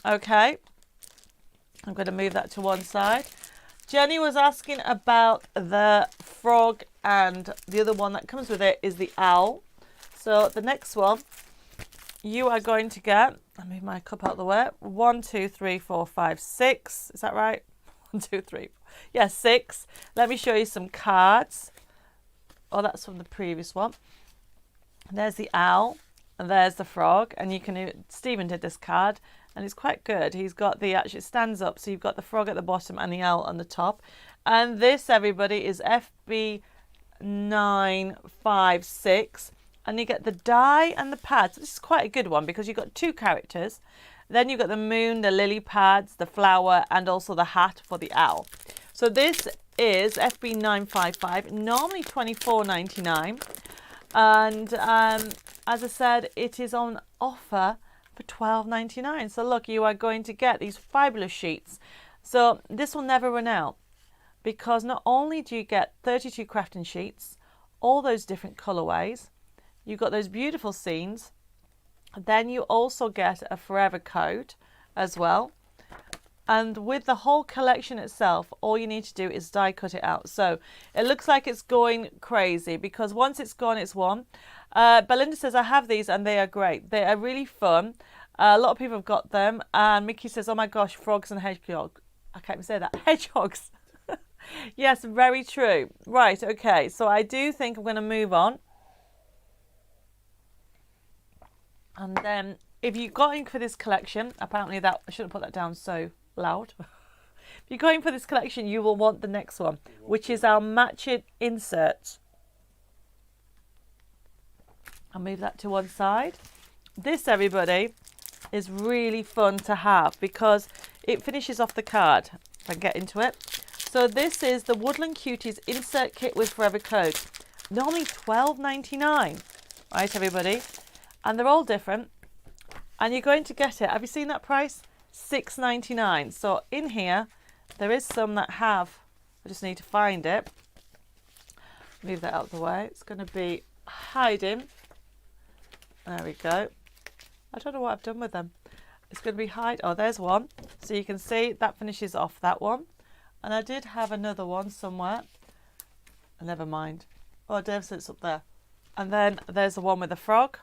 okay, I'm going to move that to one side. Jenny was asking about the frog, and the other one that comes with it is the owl. So the next one, you are going to get, I'll move my cup out of the way, 1, 2, 3, 4, 5, 6. Is that right? 1, 2, 3. Yeah, 6. Let me show you some cards. Oh, that's from the previous one. There's the owl. And there's the frog, and you can, Stephen did this card, and it's quite good. He's got the, actually it stands up, so you've got the frog at the bottom and the owl on the top. And this, everybody, is FB956, and you get the die and the pads. This is quite a good one because you've got 2 characters. Then you've got the moon, the lily pads, the flower, and also the hat for the owl. So this is FB955, normally $24.99. And as I said, it is on offer for $12.99. So look, you are going to get these fabulous sheets. So this will never run out, because not only do you get 32 crafting sheets, all those different colorways, you've got those beautiful scenes, then you also get a forever code as well. And with the whole collection itself, all you need to do is die cut it out. So it looks like it's going crazy, because once it's gone, it's one. Belinda says, I have these and they are great. They are really fun. A lot of people have got them. And Mickey says, oh my gosh, frogs and hedgehogs. I can't even say that. Hedgehogs. Yes, very true. Right, okay. So I do think I'm going to move on. And then if you got in for this collection, apparently that, I shouldn't put that down so loud. If you're going for this collection, you will want the next one, which is our matching inserts. I'll move that to one side. This, everybody, is really fun to have because it finishes off the card. If I can get into it. So this is the Woodland Cuties insert kit with forever code. Normally $12.99, right, everybody? And they're all different. And you're going to get it. Have you seen that price? $6.99. So in here, there is some that have. I just need to find it. Move that out of the way. It's going to be hiding. There we go. I don't know what I've done with them. It's going to be hide. Oh, there's one. So you can see that finishes off that one. And I did have another one somewhere. Never mind. Oh, Dave said it's up there. And then there's the one with the frog.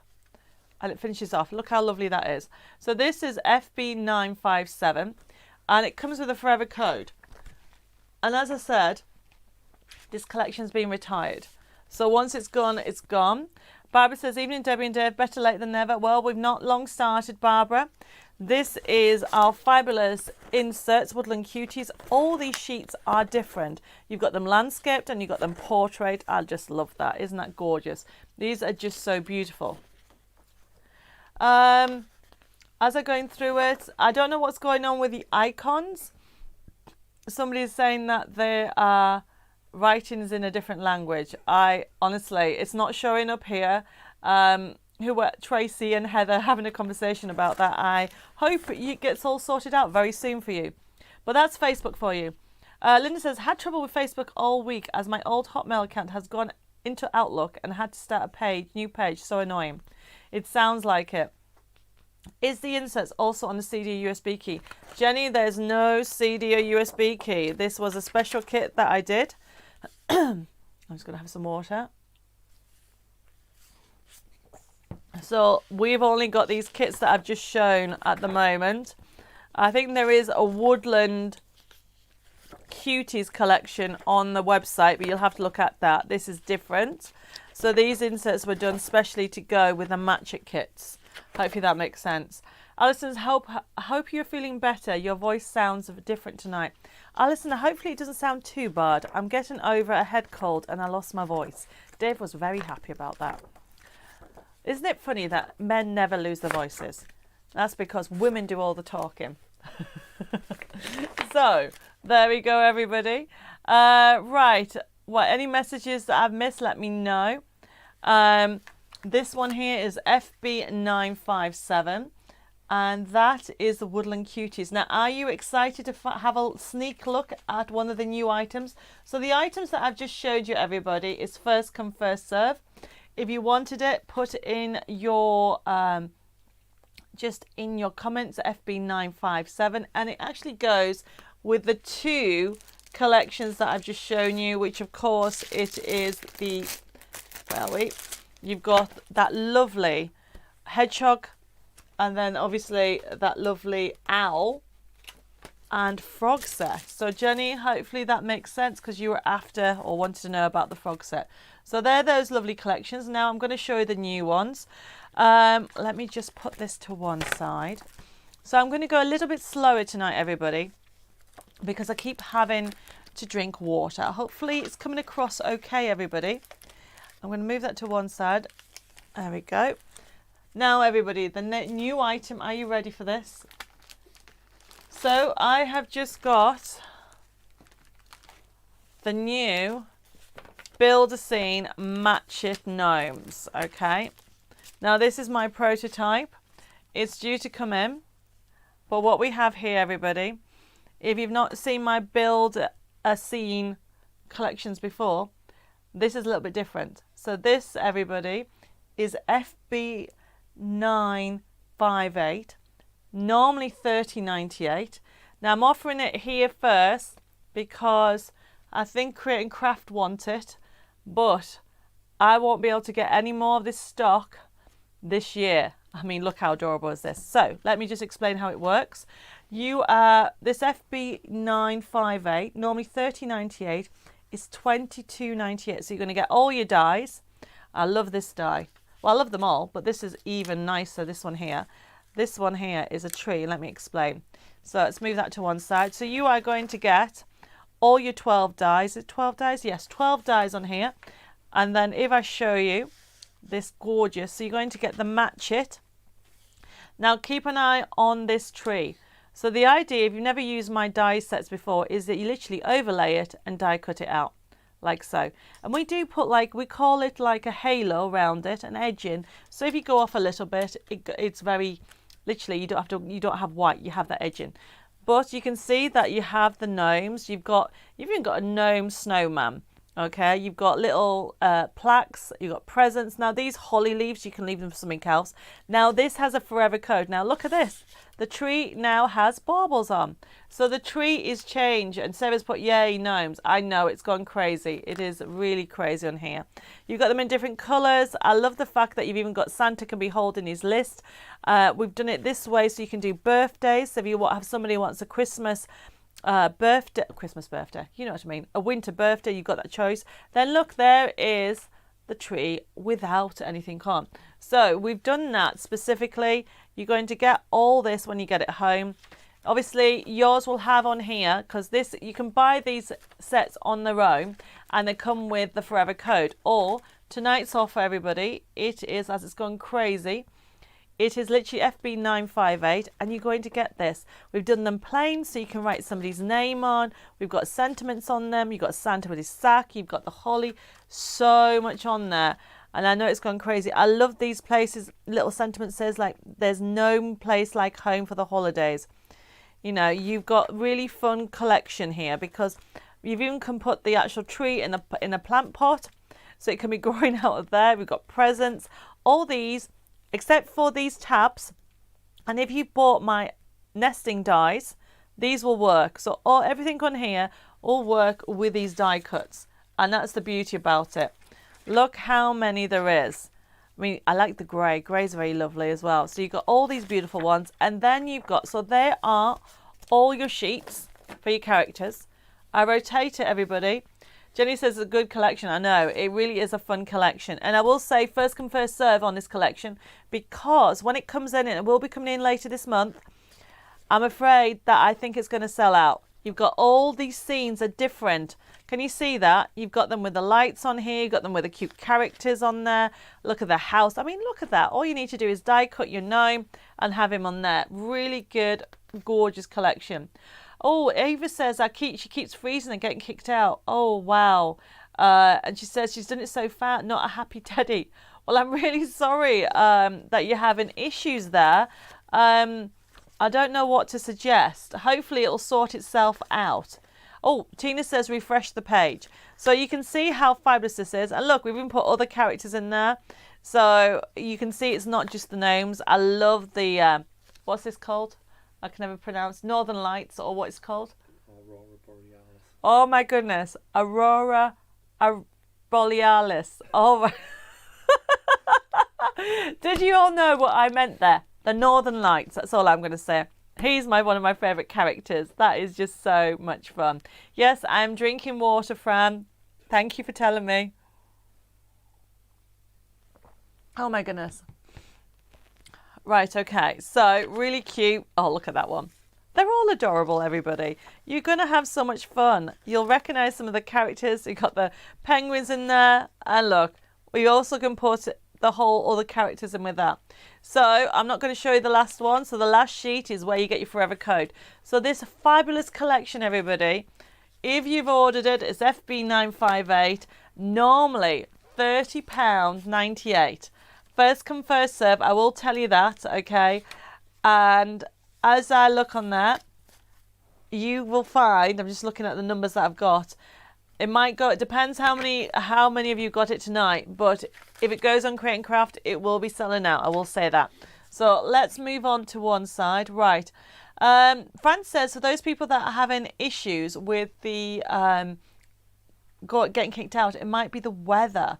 And it finishes off. Look how lovely that is. So this is FB957. And it comes with a forever code. And as I said, this collection's been retired. So once it's gone, it's gone. Barbara says, evening Debbie and Dave, better late than never. Well, we've not long started, Barbara. This is our fabulous inserts, Woodland Cuties. All these sheets are different. You've got them landscaped and you've got them portrait. I just love that. Isn't that gorgeous? These are just so beautiful. As I'm going through it, I don't know what's going on with the icons. Somebody's saying that they are writings in a different language. Honestly, it's not showing up here. Tracy and Heather having a conversation about that. I hope it gets all sorted out very soon for you. But that's Facebook for you. Linda says, had trouble with Facebook all week as my old Hotmail account has gone into Outlook and had to start a new page. So annoying. It sounds like it. Is the inserts also on the CD or USB key? Jenny, there's no CD or USB key. This was a special kit that I did. I'm just going to have some water. So we've only got these kits that I've just shown at the moment. I think there is a Woodland Cuties collection on the website, but you'll have to look at that. This is different. So these inserts were done specially to go with the match it kits. Hopefully that makes sense. Alison, I hope you're feeling better. Your voice sounds different tonight. Alison, hopefully it doesn't sound too bad. I'm getting over a head cold and I lost my voice. Dave was very happy about that. Isn't it funny that men never lose their voices? That's because women do all the talking. So, there we go, everybody. Right. Any messages that I've missed, let me know. This one here is FB957. And that is the Woodland Cuties. Now, are you excited to have a sneak look at one of the new items? So the items that I've just showed you, everybody, is first come, first serve. If you wanted it, put it in your, just in your comments, FB957. And it actually goes with the two collections that I've just shown you, which of course it is the, you've got that lovely hedgehog, and then obviously that lovely owl and frog set. So Jenny, hopefully that makes sense because you were after or wanted to know about the frog set. So they're those lovely collections. Now I'm going to show you the new ones. Let me just put this to one side. So I'm going to go a little bit slower tonight, everybody, because I keep having to drink water. Hopefully it's coming across okay, everybody. I'm going to move that to one side. There we go. Now, everybody, the new item, are you ready for this? So I have just got the new Build a Scene Match It Gnomes, okay? Now, this is my prototype. It's due to come in. But what we have here, everybody, if you've not seen my Build a Scene collections before, this is a little bit different. So this, everybody, is FB958, normally $30.98. Now I'm offering it here first because I think Create and Craft want it, but I won't be able to get any more of this stock this year. I mean, look how adorable is this. So let me just explain how it works. This FB958, normally $30.98, is $22.98. So you're going to get all your dies. I love this die. Well, I love them all, but this is even nicer, this one here. This one here is a tree. Let me explain. So let's move that to one side. So you are going to get all your 12 dies. Is it 12 dies? Yes, 12 dies on here. And then if I show you this gorgeous, so you're going to get the Match It. Now keep an eye on this tree. So the idea, if you've never used my die sets before, is that you literally overlay it and die cut it out, like so. And we do put we call it like a halo around it, an edging. So if you go off a little bit, it's very, literally you don't have white, you have that edging. But you can see that you have the gnomes. You've even got a gnome snowman. Okay, you've got little plaques, you've got presents. Now these holly leaves, you can leave them for something else. Now this has a forever code. Now look at this. The tree now has baubles on. So the tree is changed, and Sarah's put, yay, gnomes. I know, it's gone crazy. It is really crazy on here. You've got them in different colours. I love the fact that you've even got Santa can be holding his list. We've done it this way so you can do birthdays. So if you have somebody who wants a Christmas birthday, you know what I mean, a winter birthday, you've got that choice. Then look, there is the tree without anything on. So we've done that specifically. You're going to get all this when you get it home. Obviously yours will have on here, because this, you can buy these sets on their own and they come with the forever code. Or tonight's offer, everybody, it is, as it's gone crazy, it is literally FB958, and you're going to get this. We've done them plain, so you can write somebody's name on. We've got sentiments on them. You've got Santa with his sack. You've got the holly. So much on there. And I know it's gone crazy. I love these places. Little sentiment says, like, there's no place like home for the holidays. You know, you've got really fun collection here, because you've even can put the actual tree in a plant pot, so it can be growing out of there. We've got presents. All these, except for these tabs, and if you bought my nesting dies, these will work. So everything on here will work with these die cuts, and that's the beauty about it. Look how many there is. I mean, I like the grey. Grey's very lovely as well. So you've got all these beautiful ones, and then you've got, so there are all your sheets for your characters. I rotate it, everybody. Jenny says it's a good collection. I know, it really is a fun collection. And I will say first come, first serve on this collection, because when it comes in, and it will be coming in later this month, I'm afraid that I think it's going to sell out. You've got all these scenes are different. Can you see that? You've got them with the lights on here. You've got them with the cute characters on there. Look at the house. I mean, look at that. All you need to do is die cut your gnome and have him on there. Really good, gorgeous collection. Oh, Ava says she keeps freezing and getting kicked out. Oh, wow. And she says she's done it so far, not a happy teddy. Well, I'm really sorry that you're having issues there. I don't know what to suggest. Hopefully it'll sort itself out. Oh, Tina says refresh the page. So you can see how fabulous this is. And look, we've even put other characters in there. So you can see it's not just the gnomes. I love the, what's this called? I can never pronounce. Northern Lights, or what it's called? Aurora Borealis. Oh my goodness. Aurora Borealis. Oh my. Did you all know what I meant there? The Northern Lights. That's all I'm going to say. He's one of my favourite characters. That is just so much fun. Yes, I'm drinking water, Fran. Thank you for telling me. Oh my goodness. Right, okay. So, really cute. Oh, look at that one. They're all adorable, everybody. You're going to have so much fun. You'll recognise some of the characters. You've got the penguins in there. And look, we also can put all the characters in with that. So I'm not going to show you the last one. So the last sheet is where you get your forever code. So this fabulous collection, everybody, if you've ordered it, it's FB958, normally £30.98. First come, first serve. I will tell you that, okay? And as I look on that, you will find, I'm just looking at the numbers that I've got, it might go, it depends how many of you got it tonight, but if it goes on Create and Craft, it will be selling out, I will say that. So let's move on to one side. Right. Fran says, for those people that are having issues with the getting kicked out, it might be the weather.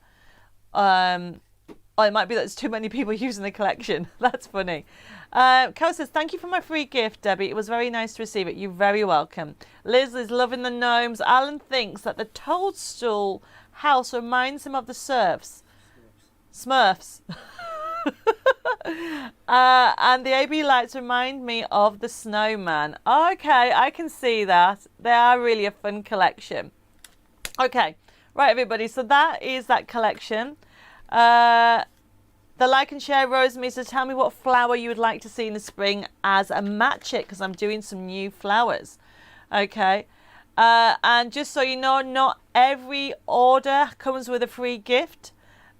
Or it might be that there's too many people using the collection. That's funny. Cal says, thank you for my free gift, Debbie. It was very nice to receive it. You're very welcome. Liz is loving the gnomes. Alan thinks that the toadstool house reminds him of the Smurfs. And the AB lights remind me of the snowman. Okay, I can see that. They are really a fun collection. Okay, right, everybody. So that is that collection. The like and share Rosemary says, tell me what flower you would like to see in the spring as a match it, because I'm doing some new flowers. Okay. And just so you know, not every order comes with a free gift.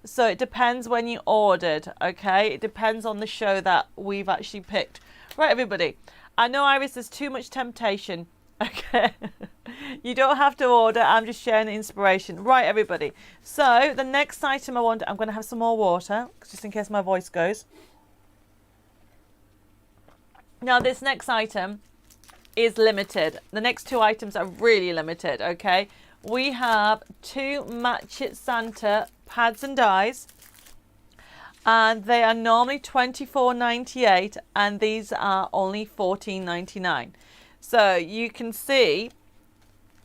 So it depends when you ordered. Okay. It depends on the show that we've actually picked. Right, everybody. I know, Iris, there's too much temptation. Okay. You don't have to order. I'm just sharing the inspiration. Right, everybody. So the next item I'm going to have some more water, just in case my voice goes. Now, this next item is limited. The next two items are really limited, okay? We have 2 Match It Santa pads and dies. And they are normally $24.98, and these are only $14.99. So you can see,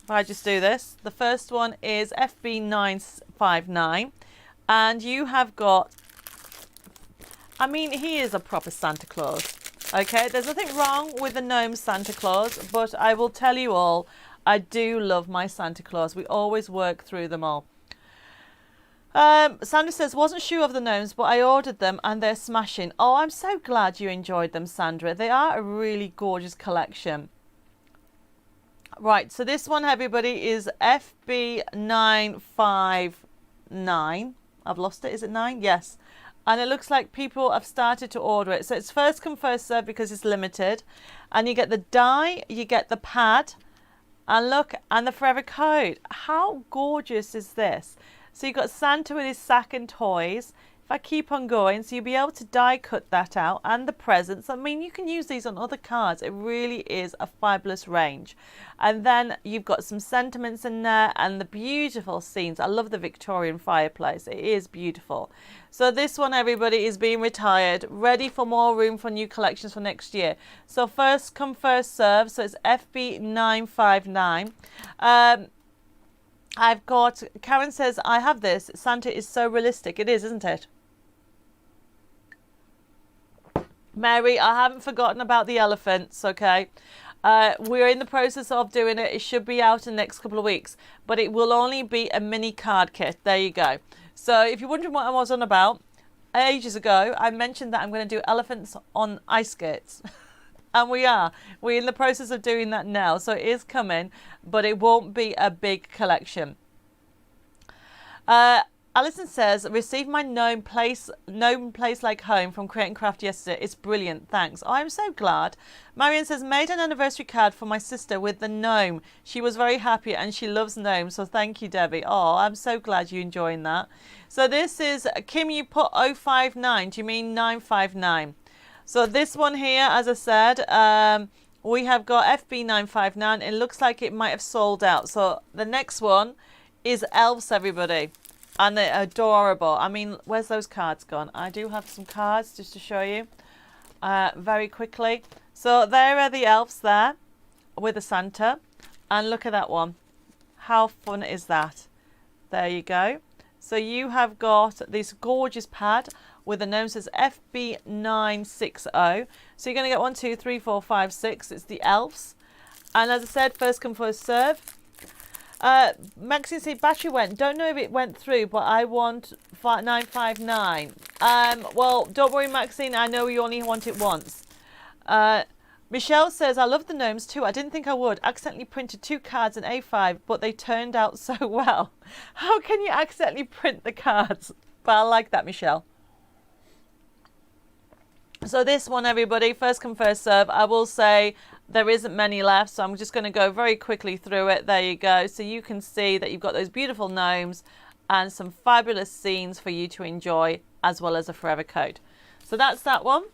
if I just do this, the first one is FB959, and you have got, I mean, he is a proper Santa Claus. Okay, there's nothing wrong with the gnome Santa Claus, but I will tell you all, I do love my Santa Claus. We always work through them all. Sandra says, wasn't sure of the gnomes, but I ordered them and they're smashing. Oh, I'm so glad you enjoyed them, Sandra. They are a really gorgeous collection. Right, so this one, everybody, is FB959. I've lost it. Is it 9? Yes. And it looks like people have started to order it. So it's first come, first serve because it's limited. And you get the die, you get the pad, and look, and the forever code. How gorgeous is this? So you've got Santa with his sack and toys. If I keep on going, so you'll be able to die cut that out, and the presents. I mean, you can use these on other cards. It really is a fabulous range. And then you've got some sentiments in there and the beautiful scenes. I love the Victorian fireplace. It is beautiful. So this one, everybody, is being retired, ready for more room for new collections for next year. So first come, first serve. So it's FB959. I've got, Karen says, I have this. Santa is so realistic. It is, isn't it? Mary, I haven't forgotten about the elephants, okay? We're in the process of doing it. It should be out in the next couple of weeks, but it will only be a mini card kit. There you go. So if you're wondering what I was on about, ages ago, I mentioned that I'm going to do elephants on ice skates. And we're in the process of doing that now. So it is coming, but it won't be a big collection. Alison says, received my gnome place like home from Create and Craft yesterday. It's brilliant, thanks. Oh, I'm so glad. Marion says, made an anniversary card for my sister with the gnome. She was very happy and she loves gnomes, so thank you, Debbie. Oh, I'm so glad you're enjoying that. So this is, Kim, you put 059. Do you mean 959? So this one here, as I said, we have got FB959. It looks like it might have sold out. So the next one is Elves, everybody. And they're adorable. I mean, where's those cards gone? I do have some cards just to show you very quickly. So there are the elves there with a Santa. And look at that one. How fun is that? There you go. So you have got this gorgeous pad with the gnome says FB960. So you're going to get 1, 2, 3, 4, 5, 6. It's the elves. And as I said, first come, first serve. Maxine said battery went. Don't know if it went through, but I want 959. Well, don't worry, Maxine. I know you only want it once. Michelle says, I love the gnomes too. I didn't think I would. Accidentally printed 2 cards in A5, but they turned out so well. How can you accidentally print the cards? But I like that, Michelle. So this one, everybody, first come, first serve. I will say there isn't many left, so I'm just going to go very quickly through it. There you go. So you can see that you've got those beautiful gnomes and some fabulous scenes for you to enjoy, as well as a forever code. So that's that one.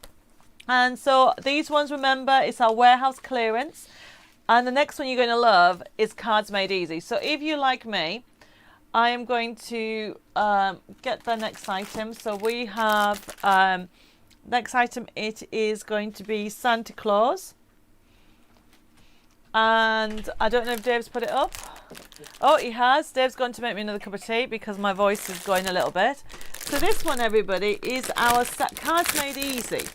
And so these ones, remember, it's our warehouse clearance. And the next one you're going to love is Cards Made Easy. So if you like me, I am going to get the next item. So we have... next item, it is going to be Santa Claus. And I don't know if Dave's put it up. Oh, he has. Dave's going to make me another cup of tea because my voice is going a little bit. So this one, everybody, is our Cards Made Easy.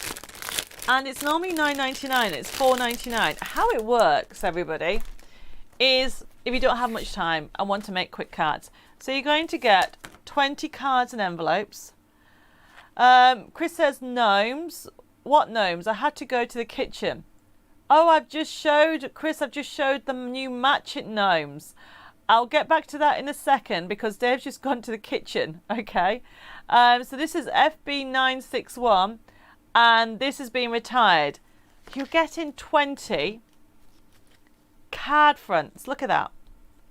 And it's normally $9.99. It's $4.99. How it works, everybody, is if you don't have much time and want to make quick cards. So you're going to get 20 cards and envelopes. Chris says gnomes. What gnomes? I had to go to the kitchen. Oh, I've just showed the new matchit gnomes. I'll get back to that in a second because Dave's just gone to the kitchen. Okay. So this is FB961 and this is being retired. You're getting 20 card fronts. Look at that.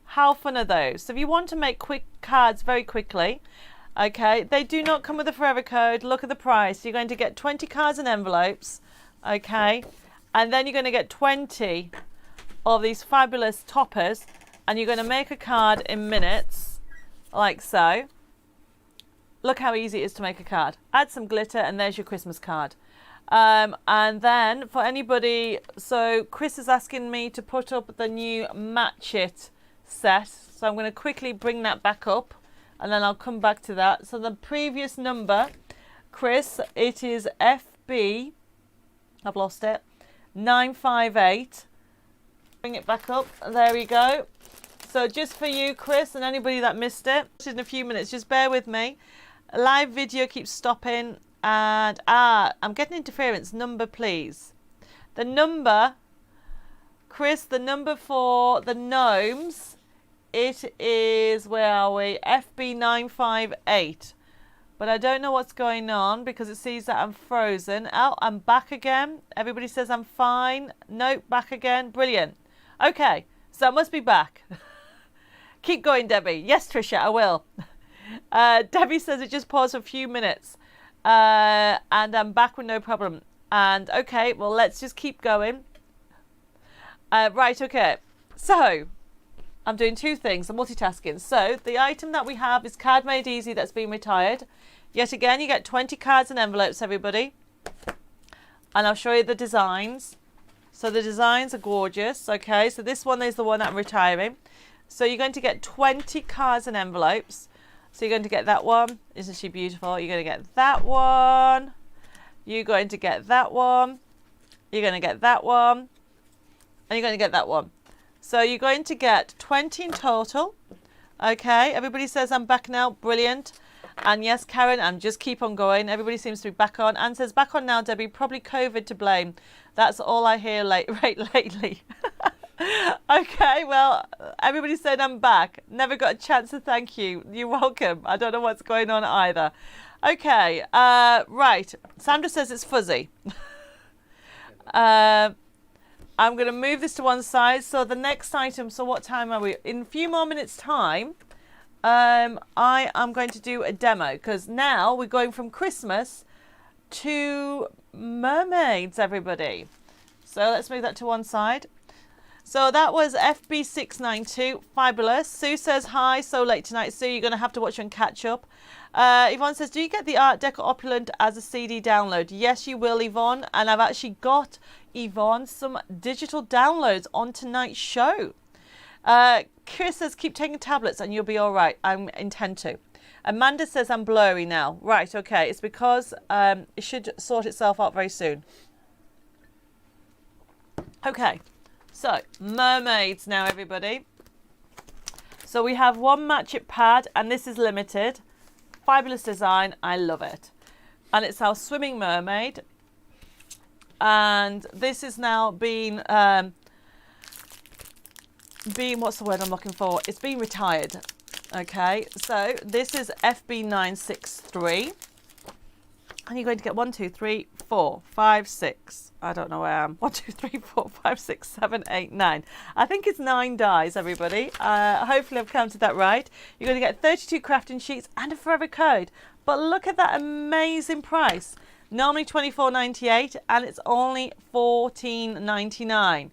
How fun are those? So if you want to make quick cards very quickly, okay, they do not come with a forever code. Look at the price. You're going to get 20 cards and envelopes, okay, and then you're going to get 20 of these fabulous toppers, and you're going to make a card in minutes, like so. Look how easy it is to make a card. Add some glitter, and there's your Christmas card. And then for anybody, so Chris is asking me to put up the new Match It set, so I'm going to quickly bring that back up and then I'll come back to that. So the previous number, Chris, it is FB, I've lost it, 958. Bring it back up, there we go. So just for you, Chris, and anybody that missed it, in a few minutes, just bear with me. Live video keeps stopping and I'm getting interference. Number, please. The number, Chris, the number for the gnomes, it is, where are we? FB958. But I don't know what's going on because it sees that I'm frozen. Oh, I'm back again. Everybody says I'm fine. Nope, back again. Brilliant. Okay, so I must be back. Keep going, Debbie. Yes, Trisha, I will. Debbie says it just paused for a few minutes. And I'm back with no problem. And okay, well, let's just keep going. Right, okay. So I'm doing two things. I'm multitasking. So the item that we have is Card Made Easy that's been retired. Yet again, you get 20 cards and envelopes, everybody. And I'll show you the designs. So the designs are gorgeous. Okay, so this one is the one that I'm retiring. So you're going to get 20 cards and envelopes. So you're going to get that one. Isn't she beautiful? You're going to get that one. You're going to get that one. You're going to get that one. And you're going to get that one. So you're going to get 20 in total. Okay, everybody says I'm back now. Brilliant. And yes, Karen, and just keep on going. Everybody seems to be back on. Anne says, back on now, Debbie. Probably COVID to blame. That's all I hear lately. Okay, well, everybody said I'm back. Never got a chance to thank you. You're welcome. I don't know what's going on either. Okay, right. Sandra says it's fuzzy. I'm going to move this to one side. So the next item, so what time are we? In a few more minutes' time, I am going to do a demo because now we're going from Christmas to mermaids, everybody. So let's move that to one side. So that was FB692. Fabulous. Sue says, hi, so late tonight. Sue, you're going to have to watch and catch up. Yvonne says, do you get the Art Deco Opulent as a CD download? Yes, you will, Yvonne. And I've actually got, Yvonne, some digital downloads on tonight's show. Chris says, keep taking tablets and you'll be all right. I intend to. Amanda says, I'm blurry now. Right, okay. It's because it should sort itself out very soon. Okay. So, mermaids now, everybody. So we have one Match It pad, and this is limited. Fabulous design. I love it. And it's our swimming mermaid. And this is now being, what's the word I'm looking for? It's been retired. Okay, so this is FB963. And you're going to get 1, 2, 3, 4, 5, 6. I don't know where I am. 1, 2, 3, 4, 5, 6, 7, 8, 9. I think it's 9 dies, everybody. Hopefully I've counted that right. You're going to get 32 crafting sheets and a forever code. But look at that amazing price. Normally $24.98 and it's only $14.99.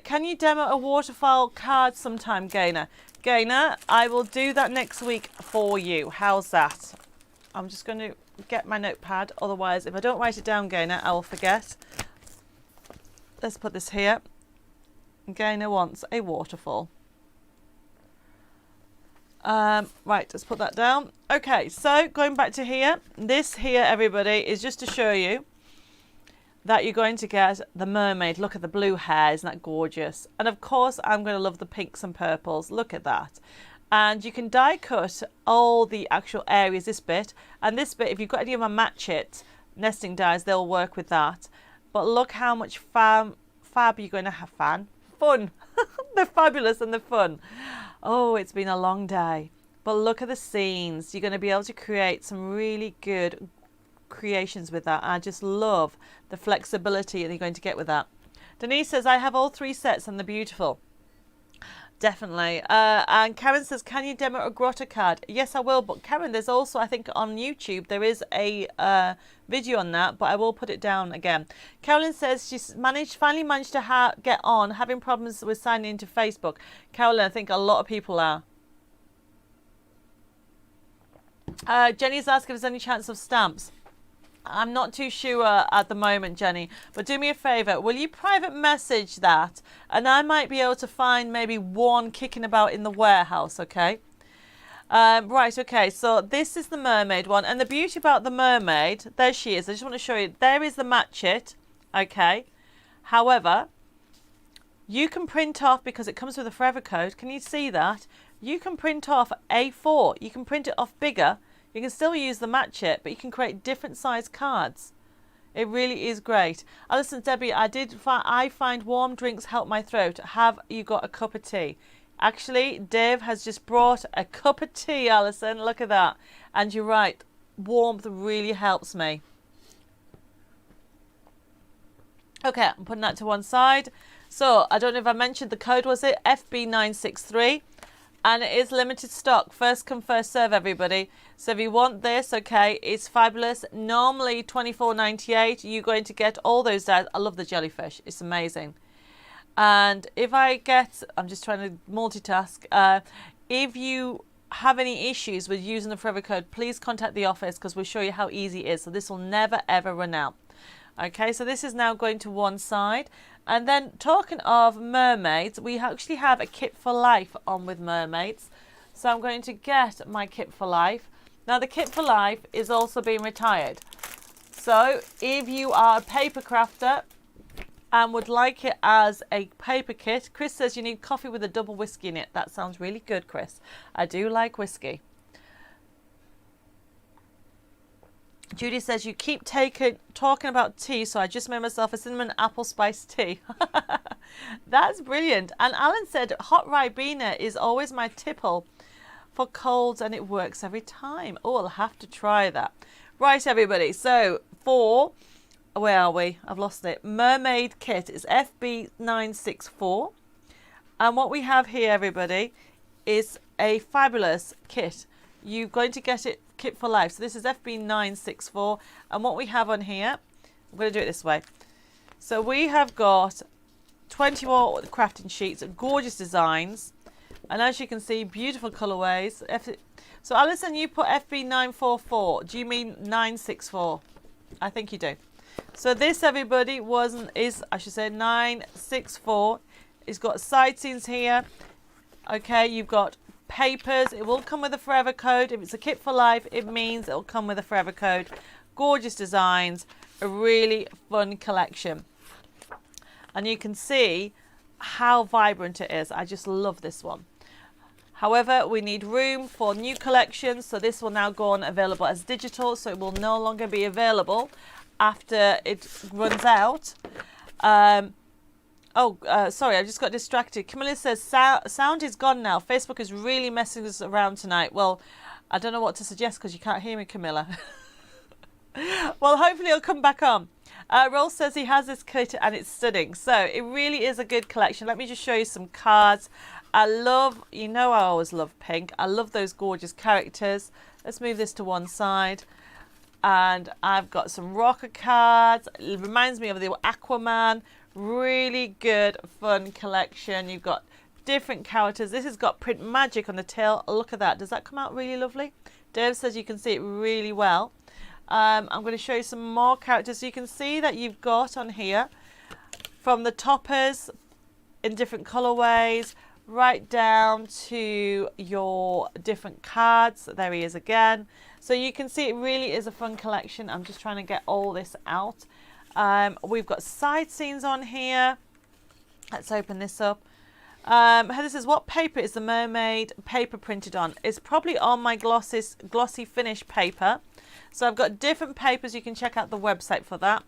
Can you demo a waterfowl card sometime, Gaynor? Gaynor, I will do that next week for you. How's that? I'm just going to get my notepad. Otherwise, if I don't write it down, Gaynor, I will forget. Let's put this here. Gaynor wants a waterfall. Right, let's put that down. Okay, so going back to here. This here, everybody, is just to show you that you're going to get the mermaid. Look at the blue hair. Isn't that gorgeous? And of course, I'm going to love the pinks and purples. Look at that. And you can die cut all the actual areas, this bit. And this bit, if you've got any of my match it nesting dies, they'll work with that. But look how much fab you're going to have. Fun. They're fabulous and they're fun. Oh, it's been a long day. But look at the scenes. You're going to be able to create some really good creations with that. I just love the flexibility that you're going to get with that. Denise says, I have all 3 sets and they're beautiful. Definitely. And Karen says, can you demo a grotto card? Yes, I will. But Karen, there's also, I think on YouTube, there is a video on that, but I will put it down again. Carolyn says she's finally managed to get on, having problems with signing into Facebook. Carolyn, I think a lot of people are. Jenny's asking if there's any chance of stamps. I'm not too sure at the moment, Jenny, but do me a favour. Will you private message that? And I might be able to find maybe one kicking about in the warehouse, okay? Right, okay, so this is the mermaid one. And the beauty about the mermaid, there she is. I just want to show you. There is the match it, okay? However, you can print off, because it comes with a forever code. Can you see that? You can print off A4. You can print it off bigger. You can still use the match it, but you can create different size cards. It really is great. Alison, Debbie, I find warm drinks help my throat. Have you got a cup of tea? Actually, Dave has just brought a cup of tea, Alison. Look at that. And you're right, warmth really helps me. Okay, I'm putting that to one side. So, I don't know if I mentioned the code, was it? FB963. And it is limited stock. First come, first serve, everybody. So if you want this, okay, it's fabulous. Normally $24.98. You're going to get all those dies. I love the jellyfish. It's amazing. And if I get, I'm just trying to multitask. If you have any issues with using the forever code, please contact the office because we'll show you how easy it is. So this will never, ever run out. Okay, so this is now going to one side. And then talking of mermaids, we actually have a kit for life on with mermaids. So I'm going to get my kit for life. Now the kit for life is also being retired. So if you are a paper crafter and would like it as a paper kit, Chris says you need coffee with a double whiskey in it. That sounds really good, Chris. I do like whiskey. Judy says, you keep talking about tea, so I just made myself a cinnamon apple spice tea. That's brilliant. And Alan said, hot Ribena is always my tipple for colds, and it works every time. Oh, I'll have to try that. Right, everybody. So, where are we? I've lost it. Mermaid kit is FB964. And what we have here, everybody, is a fabulous kit. You're going to get it kit for life. So this is FB964, and what we have on here, I'm going to do it this way. So we have got 20 more crafting sheets, gorgeous designs, and as you can see, beautiful colorways. So Alison, you put FB944. Do you mean 964? I think you do. So this, everybody, I should say 964. It's got side scenes here. Okay, you've got papers. It will come with a forever code. If it's a kit for life, it means it'll come with a forever code. Gorgeous designs, a really fun collection, and you can see how vibrant it is. I just love this one. However, we need room for new collections, so this will now go on available as digital, so it will no longer be available after it runs out. Sorry, I just got distracted. Camilla says, sound is gone now. Facebook is really messing us around tonight. Well, I don't know what to suggest because you can't hear me, Camilla. Well, hopefully it'll come back on. Roll says he has this kit and it's stunning. So it really is a good collection. Let me just show you some cards. I always love pink. I love those gorgeous characters. Let's move this to one side. And I've got some rocker cards. It reminds me of the Aquaman. Really good, fun collection. You've got different characters. This has got print magic on the tail. Look at that. Does that come out really lovely? Dave says you can see it really well. I'm going to show you some more characters. So you can see that you've got on here from the toppers in different colorways right down to your different cards. There he is again. So you can see it really is a fun collection. I'm just trying to get all this out. We've got side scenes on here. Let's open this up. Heather says, what paper is the Mermaid paper printed on? It's probably on my glossy finish paper. So I've got different papers. You can check out the website for that.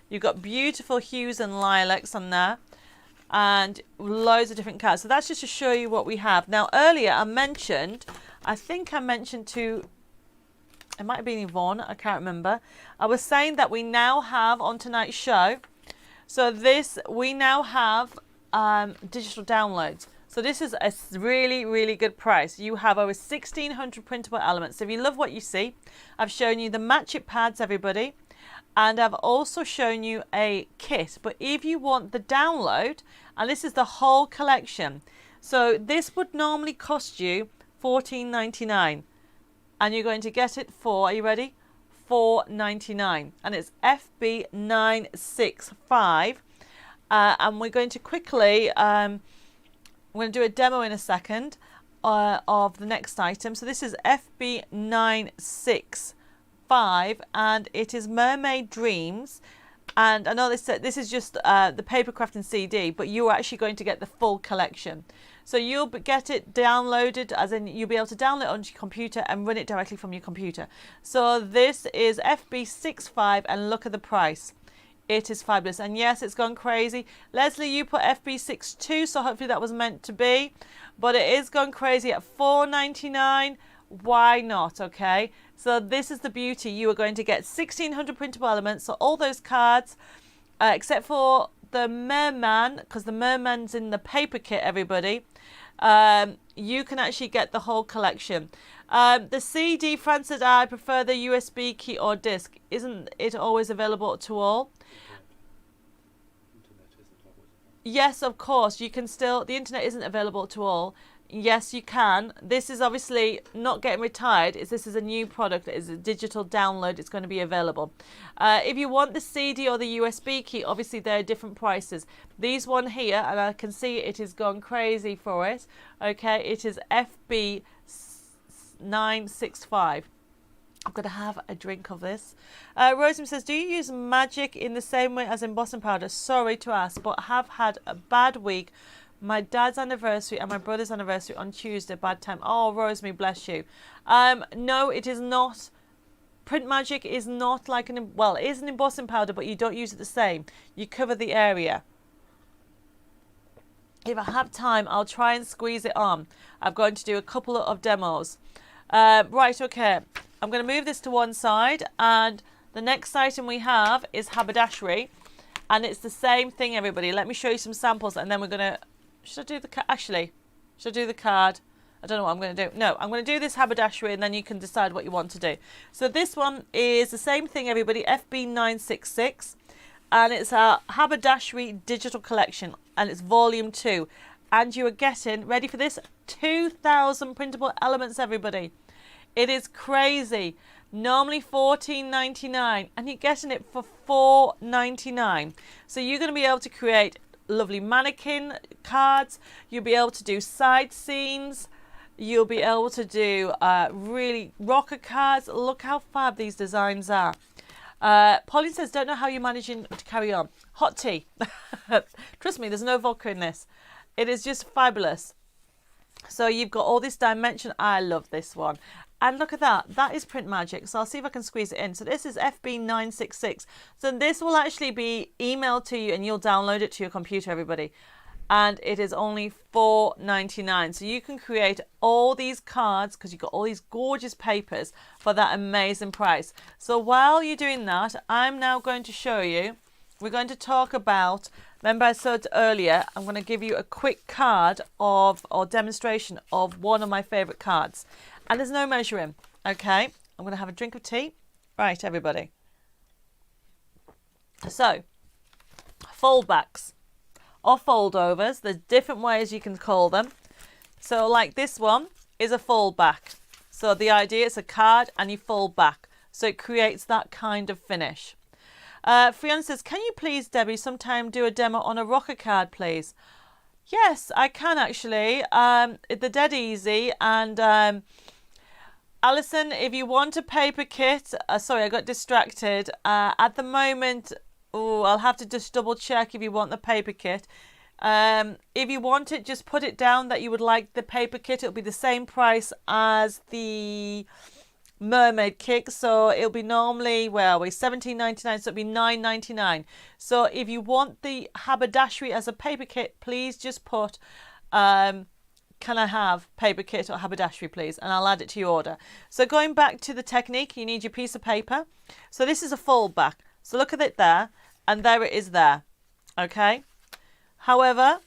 You've got beautiful hues and lilacs on there. And loads of different colours. So that's just to show you what we have. Now, earlier I think I mentioned to, it might have been Yvonne, I can't remember. I was saying that we now have on tonight's show, so we now have digital downloads. So this is a really, really good price. You have over 1,600 printable elements. So if you love what you see, I've shown you the Match It pads, everybody. And I've also shown you a kit. But if you want the download, and this is the whole collection. So this would normally cost you $14.99. And you're going to get it for, are you ready? $4.99. And it's FB965. And we're going to quickly, I'm going to do a demo in a second of the next item. So this is FB965. And it is Mermaid Dreams, and I know this is just the paper crafting CD, but you're actually going to get the full collection. So you'll get it downloaded, as in you'll be able to download it onto your computer and run it directly from your computer. So this is FB65, and look at the price. It is fabulous, and yes, it's gone crazy. Leslie, you put FB62, so hopefully that was meant to be, but it is gone crazy at $4.99. Why not? Okay, so this is the beauty. You are going to get 1,600 printable elements, so all those cards, except for the merman, because the merman's in the paper kit, everybody. You can actually get the whole collection. The CD, Fran said, I prefer the USB key or disc. Isn't it always available to all? Yes, of course. You can still, the internet isn't available to all. Yes, you can. This is obviously not getting retired. This is a new product. It's a digital download. It's going to be available. If you want the CD or the USB key, obviously there are different prices. These one here, and I can see it is gone crazy for it. Okay, it is FB965. I'm going to have a drink of this. Rosemary says, do you use magic in the same way as embossing powder? Sorry to ask, but have had a bad week. My dad's anniversary and my brother's anniversary on Tuesday. Bad time. Oh, Rosemary, bless you. No, it is not. Print magic is not like it is an embossing powder, but you don't use it the same. You cover the area. If I have time, I'll try and squeeze it on. I'm going to do a couple of demos. Right, okay. I'm going to move this to one side, and the next item we have is Haberdashery, and it's the same thing, everybody. Let me show you some samples, and then we're going to... Should I do the card? Actually, should I do the card? I don't know what I'm going to do. No, I'm going to do this Haberdashery, and then you can decide what you want to do. So this one is the same thing, everybody, FB966, and it's a Haberdashery digital collection, and it's volume 2. And you are getting, ready for this, 2,000 printable elements, everybody. It is crazy. Normally $14.99, and you're getting it for $4.99. So you're going to be able to create lovely mannequin cards. You'll be able to do side scenes. You'll be able to do really rocker cards. Look how fab these designs are. Pauline says, don't know how you're managing to carry on. Hot tea. Trust me, there's no vodka in this. It is just fabulous. So you've got all this dimension. I love this one. And look at that. That is print magic. So I'll see if I can squeeze it in. So this is FB966. So this will actually be emailed to you, and you'll download it to your computer, everybody. And it is only $4.99. So you can create all these cards, because you've got all these gorgeous papers, for that amazing price. So while you're doing that, I'm now going to show you, we're going to talk about, remember I said earlier, I'm going to give you a quick card or demonstration of one of my favorite cards. And there's no measuring, okay? I'm going to have a drink of tea. Right, everybody. So, foldbacks or foldovers. There's different ways you can call them. So, like this one is a fold back. So, the idea is a card and you fold back. So, it creates that kind of finish. Fiona says, can you please, Debbie, sometime do a demo on a rocker card, please? Yes, I can actually. They're dead easy. And Alison, if you want a paper kit, sorry, I got distracted. At the moment, I'll have to just double check if you want the paper kit. If you want it, just put it down that you would like the paper kit. It'll be the same price as the Mermaid kit, so it'll be normally, where are we, $17.99, so it'll be $9.99. So if you want the haberdashery as a paper kit, please just put can I have paper kit or haberdashery, please, and I'll add it to your order. So going back to the technique, you need your piece of paper. So this is a fold back, so look at it there, and there it is there. Okay, however,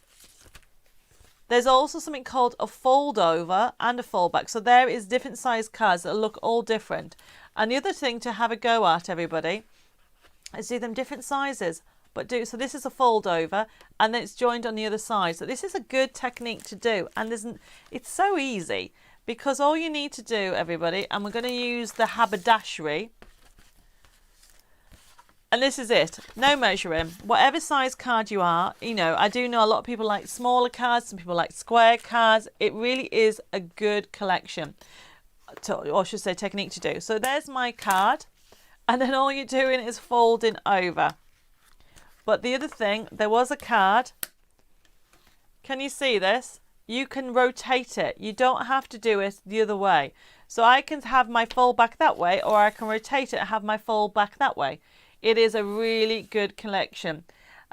there's also something called a fold over and a fold back. So there is different size cards that look all different. And the other thing to have a go at, everybody, is do them different sizes. But so this is a fold over, and then it's joined on the other side. So this is a good technique to do, and it's so easy, because all you need to do, everybody, and we're going to use the haberdashery. And this is it, no measuring, whatever size card you are. You know, I do know a lot of people like smaller cards, some people like square cards. It really is a good collection, or I should say technique to do. So there's my card, and then all you're doing is folding over. But the other thing, there was a card, can you see this? You can rotate it, you don't have to do it the other way. So I can have my fold back that way, or I can rotate it and have my fold back that way. It is a really good collection.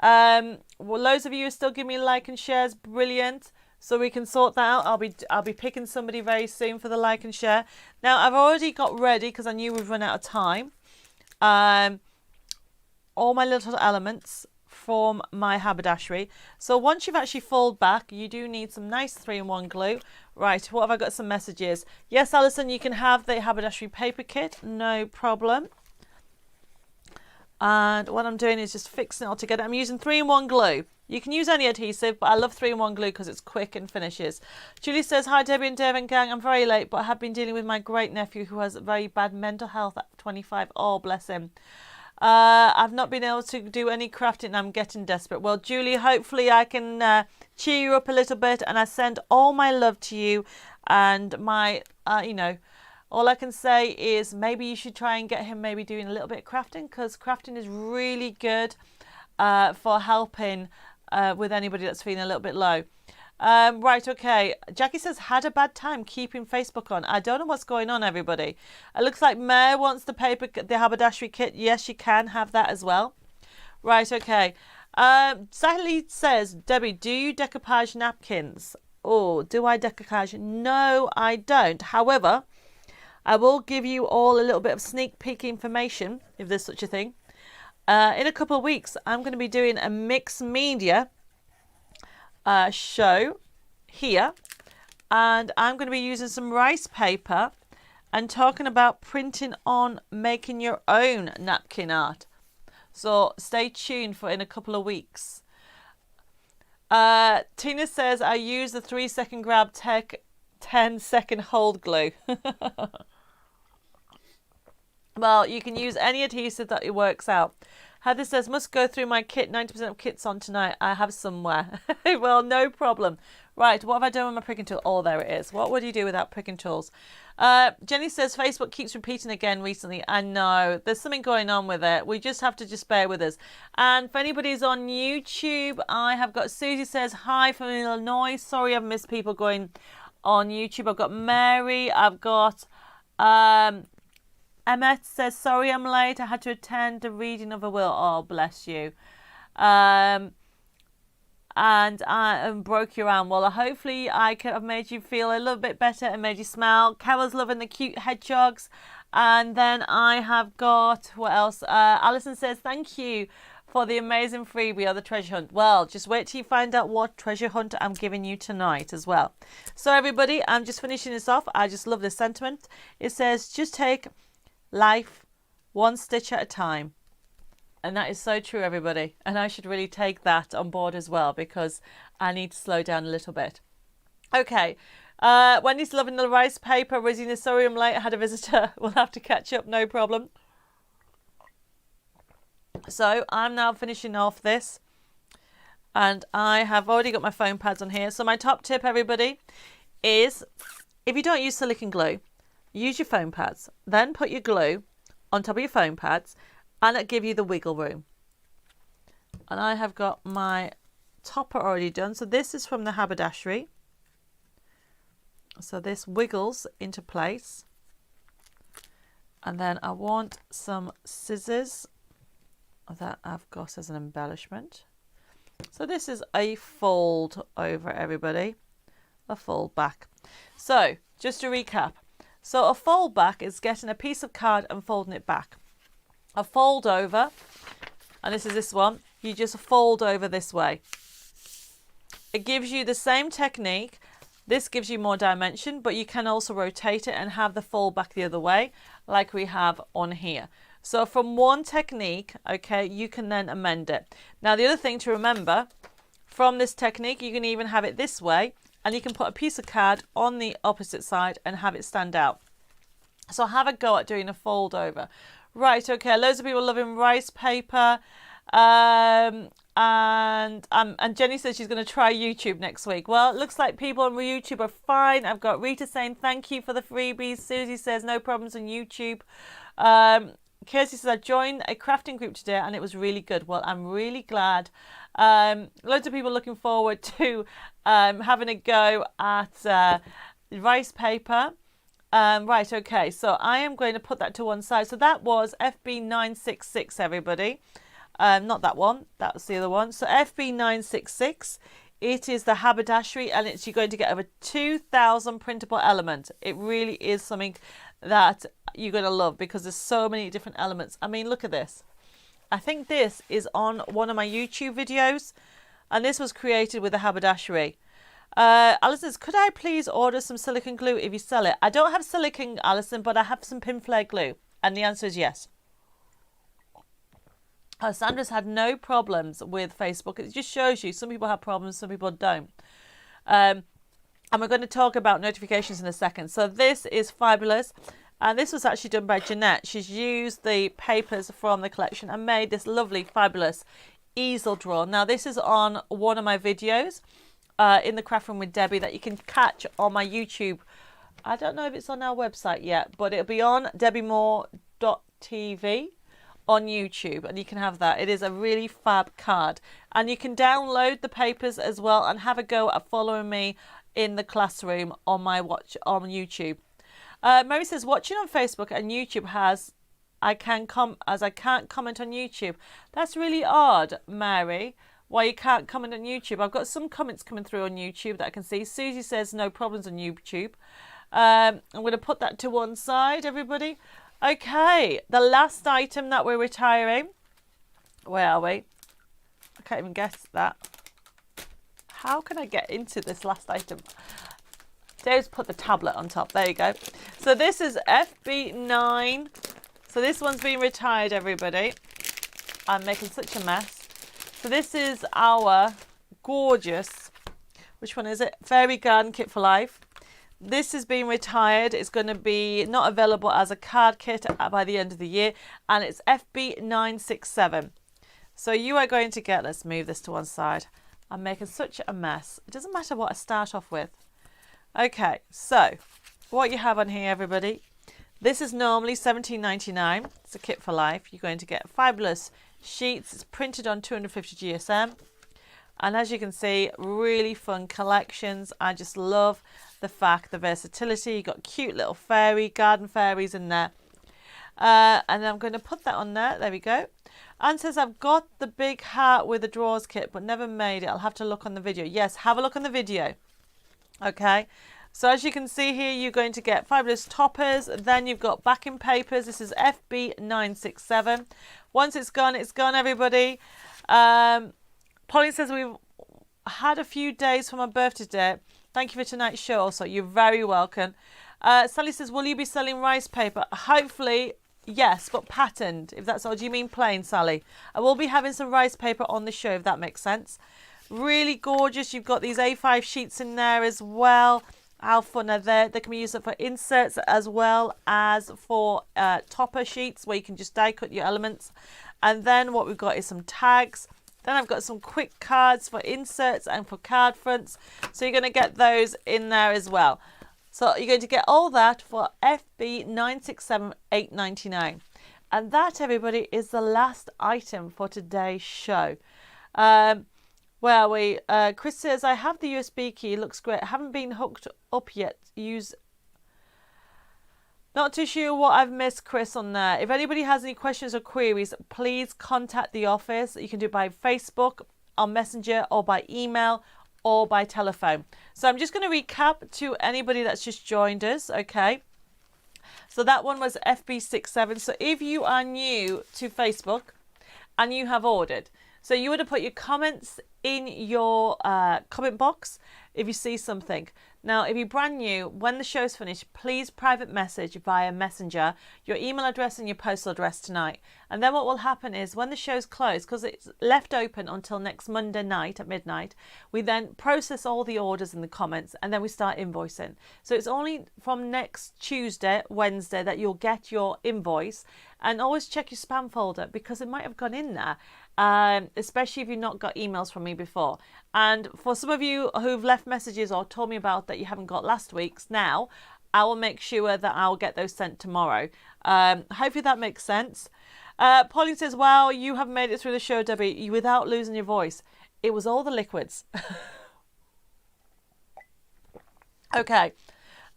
Well, loads of you are still giving me like and shares, brilliant. So we can sort that out. I'll be picking somebody very soon for the like and share. Now I've already got ready, because I knew we'd run out of time, all my little elements from my haberdashery. So once you've actually folded back, you do need some nice 3-in-1 glue. Right, what have I got? Some messages. Yes, Alison, you can have the haberdashery paper kit, no problem. And what I'm doing is just fixing it all together. I'm using 3-in-1 glue. You can use any adhesive, but I love 3-in-1 glue because it's quick and finishes. Julie says, hi Debbie and Dave and gang, I'm very late, but I have been dealing with my great nephew who has very bad mental health at 25. Oh, bless him. I've not been able to do any crafting and I'm getting desperate. Well, Julie, hopefully I can cheer you up a little bit, and I send all my love to you, and my, you know, all I can say is maybe you should try and get him maybe doing a little bit of crafting, because crafting is really good for helping with anybody that's feeling a little bit low. Right, okay. Jackie says, had a bad time keeping Facebook on. I don't know what's going on, everybody. It looks like Mare wants the haberdashery kit. Yes, you can have that as well. Right, okay. Sally says, Debbie, do you decoupage napkins? Oh, do I decoupage? No, I don't. However, I will give you all a little bit of sneak peek information, if there's such a thing. In a couple of weeks, I'm going to be doing a mixed media show here, and I'm going to be using some rice paper and talking about printing on making your own napkin art. So stay tuned for in a couple of weeks. Tina says, I use the 3-second grab tech 10-second hold glue. Well, you can use any adhesive that it works out. Heather says, must go through my kit. 90% of kit's on tonight. I have somewhere. Well, no problem. Right, what have I done with my pricking tool? Oh, there it is. What would you do without pricking tools? Jenny says, Facebook keeps repeating again recently. I know. There's something going on with it. We just have to just bear with us. And for anybody who's on YouTube, I have got Susie says, hi from Illinois. Sorry I've missed people going on YouTube. I've got Mary. I've got... Emmett says, sorry I'm late. I had to attend the reading of a will. Oh, bless you. And I broke your arm. Well, hopefully I could have made you feel a little bit better and made you smile. Carol's loving the cute hedgehogs. And then I have got, what else? Alison says, thank you for the amazing freebie or the treasure hunt. Well, just wait till you find out what treasure hunt I'm giving you tonight as well. So everybody, I'm just finishing this off. I just love this sentiment. It says, just take life one stitch at a time. And that is so true, everybody. And I should really take that on board as well, because I need to slow down a little bit. Okay. Wendy's loving the rice paper. Rosina, sorry I'm late. I had a visitor. We'll have to catch up. No problem. So I'm now finishing off this. And I have already got my foam pads on here. So my top tip, everybody, is if you don't use silicone glue, use your foam pads, then put your glue on top of your foam pads, and it'll give you the wiggle room. And I have got my topper already done. So this is from the Haberdashery. So this wiggles into place. And then I want some scissors that I've got as an embellishment. So this is a fold over, everybody. A fold back. So just to recap. So a fold back is getting a piece of card and folding it back. A fold over, and this is this one, you just fold over this way. It gives you the same technique. This gives you more dimension, but you can also rotate it and have the fold back the other way, like we have on here. So from one technique, okay, you can then amend it. Now, the other thing to remember, from this technique, you can even have it this way, and you can put a piece of card on the opposite side and have it stand out. So have a go at doing a fold over. Right, okay, loads of people loving rice paper. And Jenny says she's going to try YouTube next week. Well, it looks like people on YouTube are fine. I've got Rita saying thank you for the freebies. Susie says no problems on YouTube. Kirsty says I joined a crafting group today and it was really good. Well, I'm really glad. Loads of people looking forward to having a go at rice paper. Right, okay, so I am going to put that to one side. So that was FB966, everybody. Not that one, that was the other one. So FB966, it is the Haberdashery, and you're going to get over 2,000 printable elements. It really is something that you're going to love because there's so many different elements. I mean, look at this. I think this is on one of my YouTube videos, and this was created with the Haberdashery. Alison says, could I please order some silicone glue if you sell it? I don't have silicone, Alison, but I have some pin flare glue. And the answer is yes. Sandra's had no problems with Facebook. It just shows you some people have problems, some people don't. And we're going to talk about notifications in a second. So this is fabulous. And this was actually done by Jeanette. She's used the papers from the collection and made this lovely, fabulous easel drawer. Now, this is on one of my videos in the Craft Room with Debbie that you can catch on my YouTube. I don't know if it's on our website yet, but it'll be on debbiemore.tv on YouTube, and you can have that. It is a really fab card, and you can download the papers as well and have a go at following me in the classroom on my on YouTube. Mary says watching on Facebook and YouTube I can't comment on YouTube. That's really odd, Mary. Why you can't comment on YouTube? I've got some comments coming through on YouTube that I can see. Susie says no problems on YouTube. I'm going to put that to one side, everybody. Okay, the last item that we're retiring. Where are we? I can't even guess that. How can I get into this last item? Dave's put the tablet on top. There you go. So this is FB9. So this one's been retired, everybody. I'm making such a mess. So this is our gorgeous, which one is it? Fairy Garden Kit for Life. This has been retired. It's going to be not available as a card kit by the end of the year. And it's FB967. So you are going to get, let's move this to one side. I'm making such a mess. It doesn't matter what I start off with. Okay, so what you have on here, everybody. This is normally $17.99. It's a kit for life. You're going to get fabulous sheets. It's printed on 250 GSM. And as you can see, really fun collections. I just love the versatility. You've got cute little garden fairies in there. And I'm going to put that on there. There we go. Anne says, I've got the big hat with the drawers kit, but never made it. I'll have to look on the video. Yes, have a look on the video. Okay. So as you can see here, you're going to get fabulous toppers. Then you've got backing papers. This is FB967. Once it's gone, everybody. Polly says, we've had a few days for my birthday today. Thank you for tonight's show also. You're very welcome. Sally says, will you be selling rice paper? Hopefully, yes, but patterned, if that's all. Do you mean plain, Sally? I will be having some rice paper on the show, if that makes sense. Really gorgeous. You've got these A5 sheets in there as well. How fun are they? They can be used for inserts as well as for topper sheets where you can just die cut your elements. And then what we've got is some tags. Then I've got some quick cards for inserts and for card fronts. So you're going to get those in there as well. So you're going to get all that for FB967 $8.99. And that, everybody, is the last item for today's show. When Where are we? Chris says, I have the USB key. Looks great. Haven't been hooked up yet. Not too sure what I've missed, Chris, on there. If anybody has any questions or queries, please contact the office. You can do it by Facebook, on Messenger, or by email, or by telephone. So I'm just going to recap to anybody that's just joined us, okay? So that one was FB67. So if you are new to Facebook and you have ordered, so you would have put your comments in your comment box if you see something. Now, if you're brand new, when the show's finished, please private message via Messenger your email address and your postal address tonight. And then what will happen is when the show's closed, because it's left open until next Monday night at midnight, we then process all the orders in the comments and then we start invoicing. So it's only from next Tuesday, Wednesday, that you'll get your invoice. And always check your spam folder because it might have gone in there. Especially if you've not got emails from me before. And for some of you who've left messages or told me about that you haven't got last week's now, I will make sure that I'll get those sent tomorrow. Hopefully that makes sense. Pauline says, wow, you have made it through the show, Debbie, without losing your voice. It was all the liquids. Okay.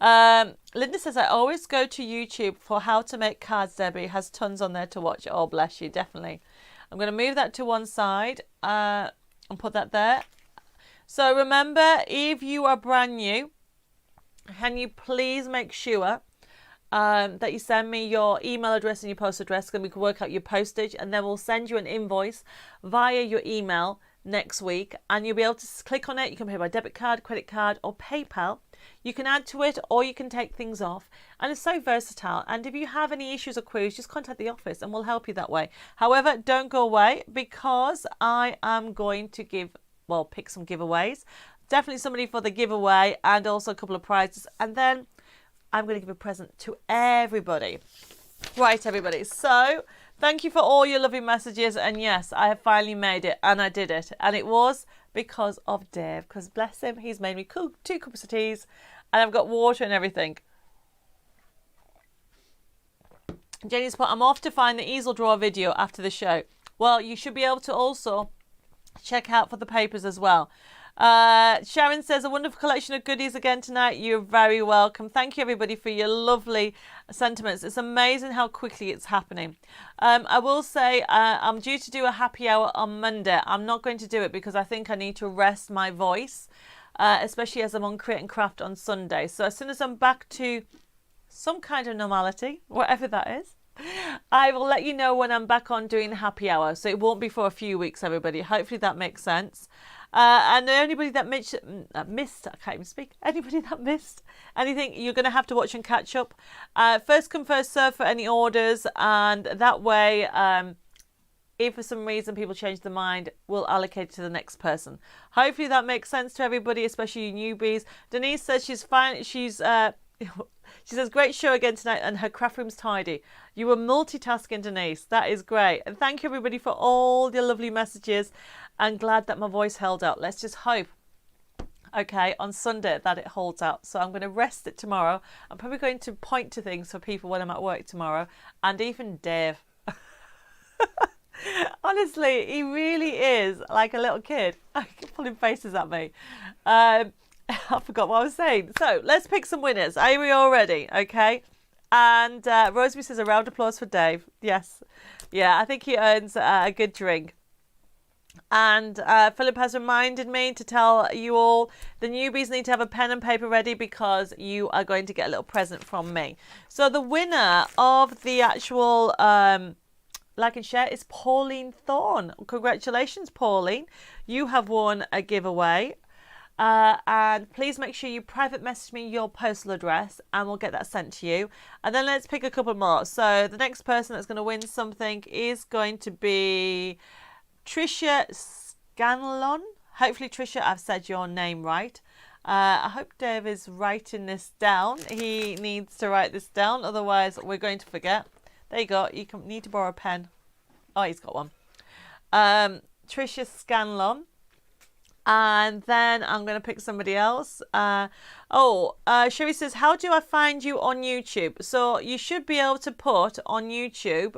Linda says, I always go to YouTube for how to make cards, Debbie. Has tons on there to watch. Oh, bless you, definitely. I'm going to move that to one side and put that there. So remember, if you are brand new, can you please make sure that you send me your email address and your post address, and we can work out your postage, and then we'll send you an invoice via your email next week, and you'll be able to click on it. You can pay by debit card, credit card, or PayPal. You can add to it or you can take things off, and it's so versatile. And if you have any issues or queries, just contact the office and we'll help you that way. However, don't go away because I am going to pick some giveaways. Definitely somebody for the giveaway and also a couple of prizes, and then I'm going to give a present to everybody. Right, everybody. So thank you for all your lovely messages, and yes, I have finally made it, and I did it, and it was because of Dave, because bless him, he's made me 2 cups of teas, and I've got water and everything. Jenny's put, I'm off to find the easel drawer video after the show. Well, you should be able to also check out for the papers as well. Sharon says, a wonderful collection of goodies again tonight. You're very welcome. Thank you, everybody, for your lovely sentiments. It's amazing how quickly it's happening. I will say I'm due to do a happy hour on Monday. I'm not going to do it because I think I need to rest my voice, especially as I'm on Create and Craft on Sunday. So as soon as I'm back to some kind of normality, whatever that is, I will let you know when I'm back on doing the happy hour. So it won't be for a few weeks, everybody. Hopefully that makes sense. And anybody that missed, I can't even speak, anybody that missed anything, you're going to have to watch and catch up. First come, first serve for any orders, and that way, if for some reason people change their mind, we'll allocate it to the next person. Hopefully that makes sense to everybody, especially you newbies. Denise says she's fine. She says, great show again tonight, and her craft room's tidy. You were multitasking, Denise. That is great. And thank you, everybody, for all your lovely messages. I'm glad that my voice held out. Let's just hope, okay, on Sunday that it holds out. So I'm going to rest it tomorrow. I'm probably going to point to things for people when I'm at work tomorrow. And even Dave. Honestly, he really is like a little kid. I keep pulling faces at me. I forgot what I was saying. So let's pick some winners. Are we all ready? Okay. And Rosemary says a round of applause for Dave. Yes. Yeah, I think he earns a good drink. And Philip has reminded me to tell you all, the newbies need to have a pen and paper ready because you are going to get a little present from me. So the winner of the actual like and share is Pauline Thorne. Congratulations, Pauline. You have won a giveaway. And please make sure you private message me your postal address and we'll get that sent to you. And then let's pick a couple more. So the next person that's going to win something is going to be Trisha Scanlon. Hopefully, Trisha, I've said your name right. I hope Dave is writing this down. He needs to write this down, otherwise we're going to forget. There you go. You need to borrow a pen. Oh, he's got one. Trisha Scanlon. And then I'm going to pick somebody else. Sherry says, how do I find you on YouTube? So you should be able to put on YouTube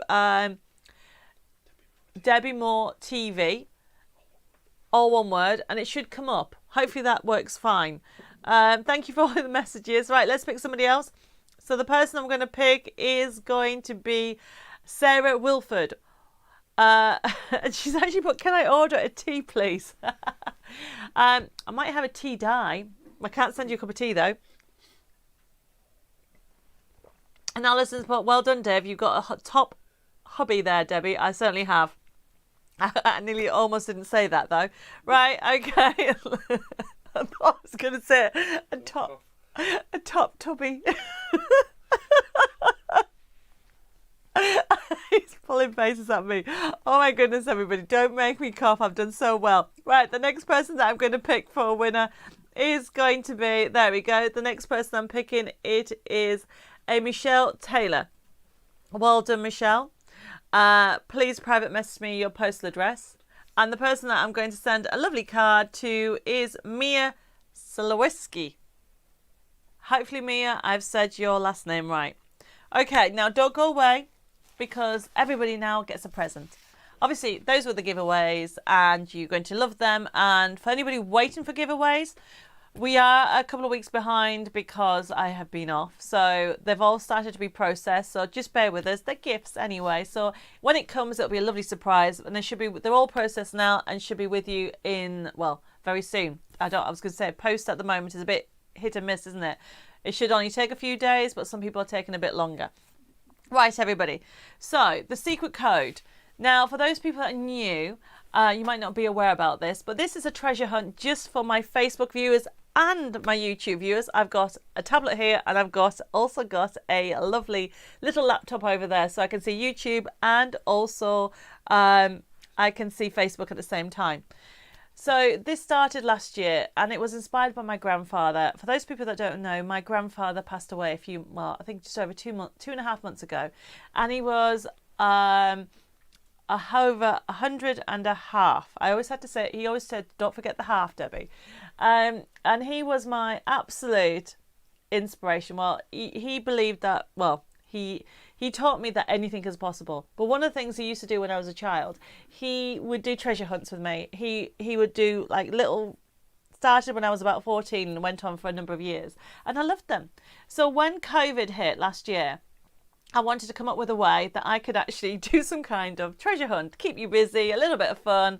Debbie Moore TV. all one word, and it should come up. Hopefully that works fine. Thank you for all the messages. Right, let's pick somebody else. So the person I'm going to pick is going to be Sarah Wilford. And she's actually put, can I order a tea, please? I might have a tea dye. I can't send you a cup of tea, though. And Alison's put, well done, Deb. You've got a top hobby there, Debbie. I certainly have. I nearly almost didn't say that, though. Right, okay. I thought I was going to say a top tubby. He's pulling faces at me. Oh my goodness, everybody. Don't make me cough. I've done so well. Right, the next person that I'm going to pick for a winner is going to be, there we go. The next person I'm picking, it is a Michelle Taylor. Well done, Michelle. Please private message me your postal address. And the person that I'm going to send a lovely card to is Mia Solowiski. Hopefully, Mia, I've said your last name right. Okay, now don't go away, because everybody now gets a present. Obviously, those were the giveaways, and you're going to love them. And for anybody waiting for giveaways, we are a couple of weeks behind because I have been off. So they've all started to be processed. So just bear with us. They're gifts anyway. So when it comes, it'll be a lovely surprise. And they're all processed now and should be with you in, well, very soon. I was going to say post at the moment is a bit hit and miss, isn't it? It should only take a few days, but some people are taking a bit longer. Right, everybody. So the secret code. Now, for those people that are new, you might not be aware about this, but this is a treasure hunt just for my Facebook viewers and my YouTube viewers. I've got a tablet here, and I've also got a lovely little laptop over there, so I can see YouTube and also I can see Facebook at the same time. So this started last year, and it was inspired by my grandfather. For those people that don't know, my grandfather passed away I think just over 2.5 months ago, and he was over 100 and a half. I always had to say, he always said, don't forget the half, Debbie. And he was my absolute inspiration. Well, he believed that, well, he taught me that anything is possible. But one of the things he used to do when I was a child, he would do treasure hunts with me. He would do like started when I was about 14 and went on for a number of years. And I loved them. So when COVID hit last year, I wanted to come up with a way that I could actually do some kind of treasure hunt, keep you busy, a little bit of fun,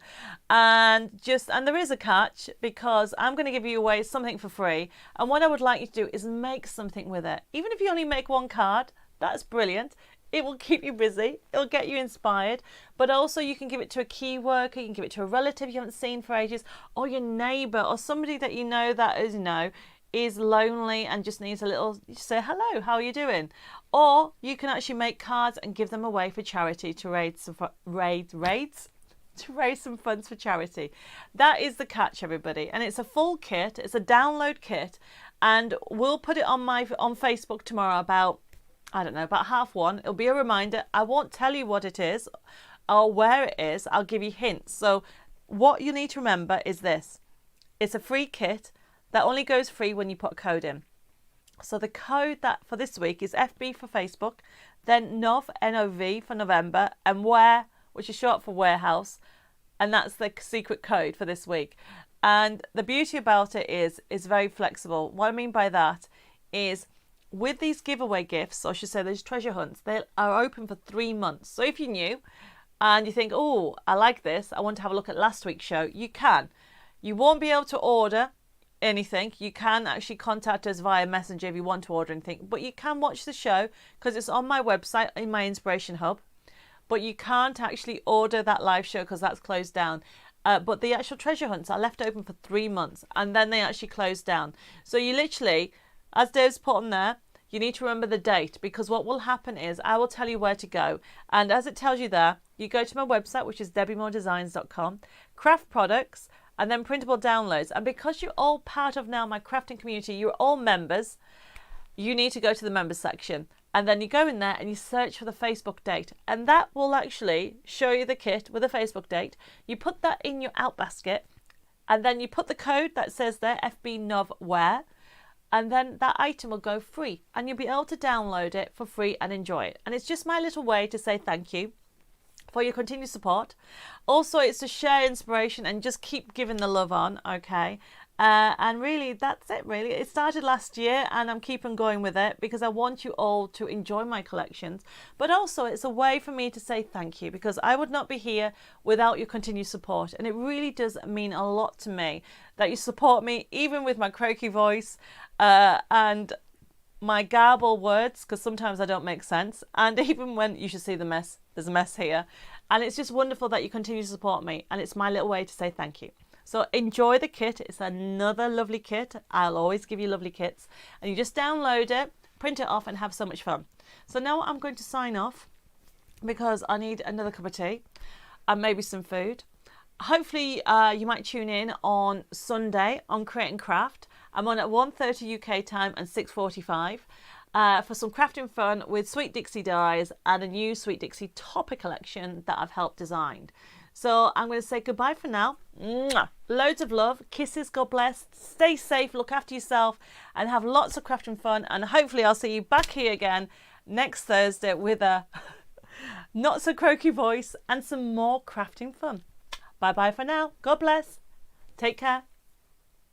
and there is a catch, because I'm going to give you away something for free. And what I would like you to do is make something with it. Even if you only make one card, that's brilliant. It will keep you busy. It'll get you inspired. But also you can give it to a key worker. You can give it to a relative you haven't seen for ages, or your neighbour, or somebody that you know that is lonely and just needs you say, hello, how are you doing? Or you can actually make cards and give them away for charity to raise some funds for charity. That is the catch, everybody. And it's a full kit. It's a download kit. And we'll put it on Facebook tomorrow about 1:30. It'll be a reminder. I won't tell you what it is or where it is. I'll give you hints. So what you need to remember is this. It's a free kit that only goes free when you put a code in. So the code that for this week is FB for Facebook, then NOV, N-O-V for November, and WARE, which is short for warehouse. And that's the secret code for this week. And the beauty about it is very flexible. What I mean by that is, with these giveaway gifts, or I should say those treasure hunts, they are open for 3 months. So if you're new and you think, oh, I like this, I want to have a look at last week's show, you can. You won't be able to order anything. You can actually contact us via Messenger if you want to order anything, but you can watch the show because it's on my website in my Inspiration Hub. But you can't actually order that live show because that's closed down. But the actual treasure hunts are left open for 3 months, and then they actually close down. So you literally, as Dave's put on there, you need to remember the date, because what will happen is I will tell you where to go. And as it tells you there, you go to my website, which is debbiemoredesigns.com, craft products, and then printable downloads. And because you're all part of now my crafting community, you're all members, you need to go to the members section. And then you go in there and you search for the Facebook date. And that will actually show you the kit with a Facebook date. You put that in your out basket, and then you put the code that says there, FBNOVWARE, and then that item will go free. And you'll be able to download it for free and enjoy it. And it's just my little way to say thank you for your continued support. Also, it's to share inspiration and just keep giving the love on, okay? And really, that's it, really. It started last year and I'm keeping going with it because I want you all to enjoy my collections. But also, it's a way for me to say thank you because I would not be here without your continued support. And it really does mean a lot to me that you support me, even with my croaky voice and my garbled words, because sometimes I don't make sense. And even when you should see the mess, there's a mess here. And it's just wonderful that you continue to support me. And it's my little way to say thank you. So enjoy the kit. It's another lovely kit. I'll always give you lovely kits. And you just download it, print it off and have so much fun. So now I'm going to sign off because I need another cup of tea and maybe some food. Hopefully you might tune in on Sunday on Create and Craft. I'm on at 1:30 UK time and 6:45 for some crafting fun with Sweet Dixie dies and a new Sweet Dixie topper collection that I've helped design. So I'm going to say goodbye for now. Mwah. Loads of love, kisses, God bless, stay safe, look after yourself and have lots of crafting fun, and hopefully I'll see you back here again next Thursday with a not so croaky voice and some more crafting fun. Bye bye for now. God bless. Take care.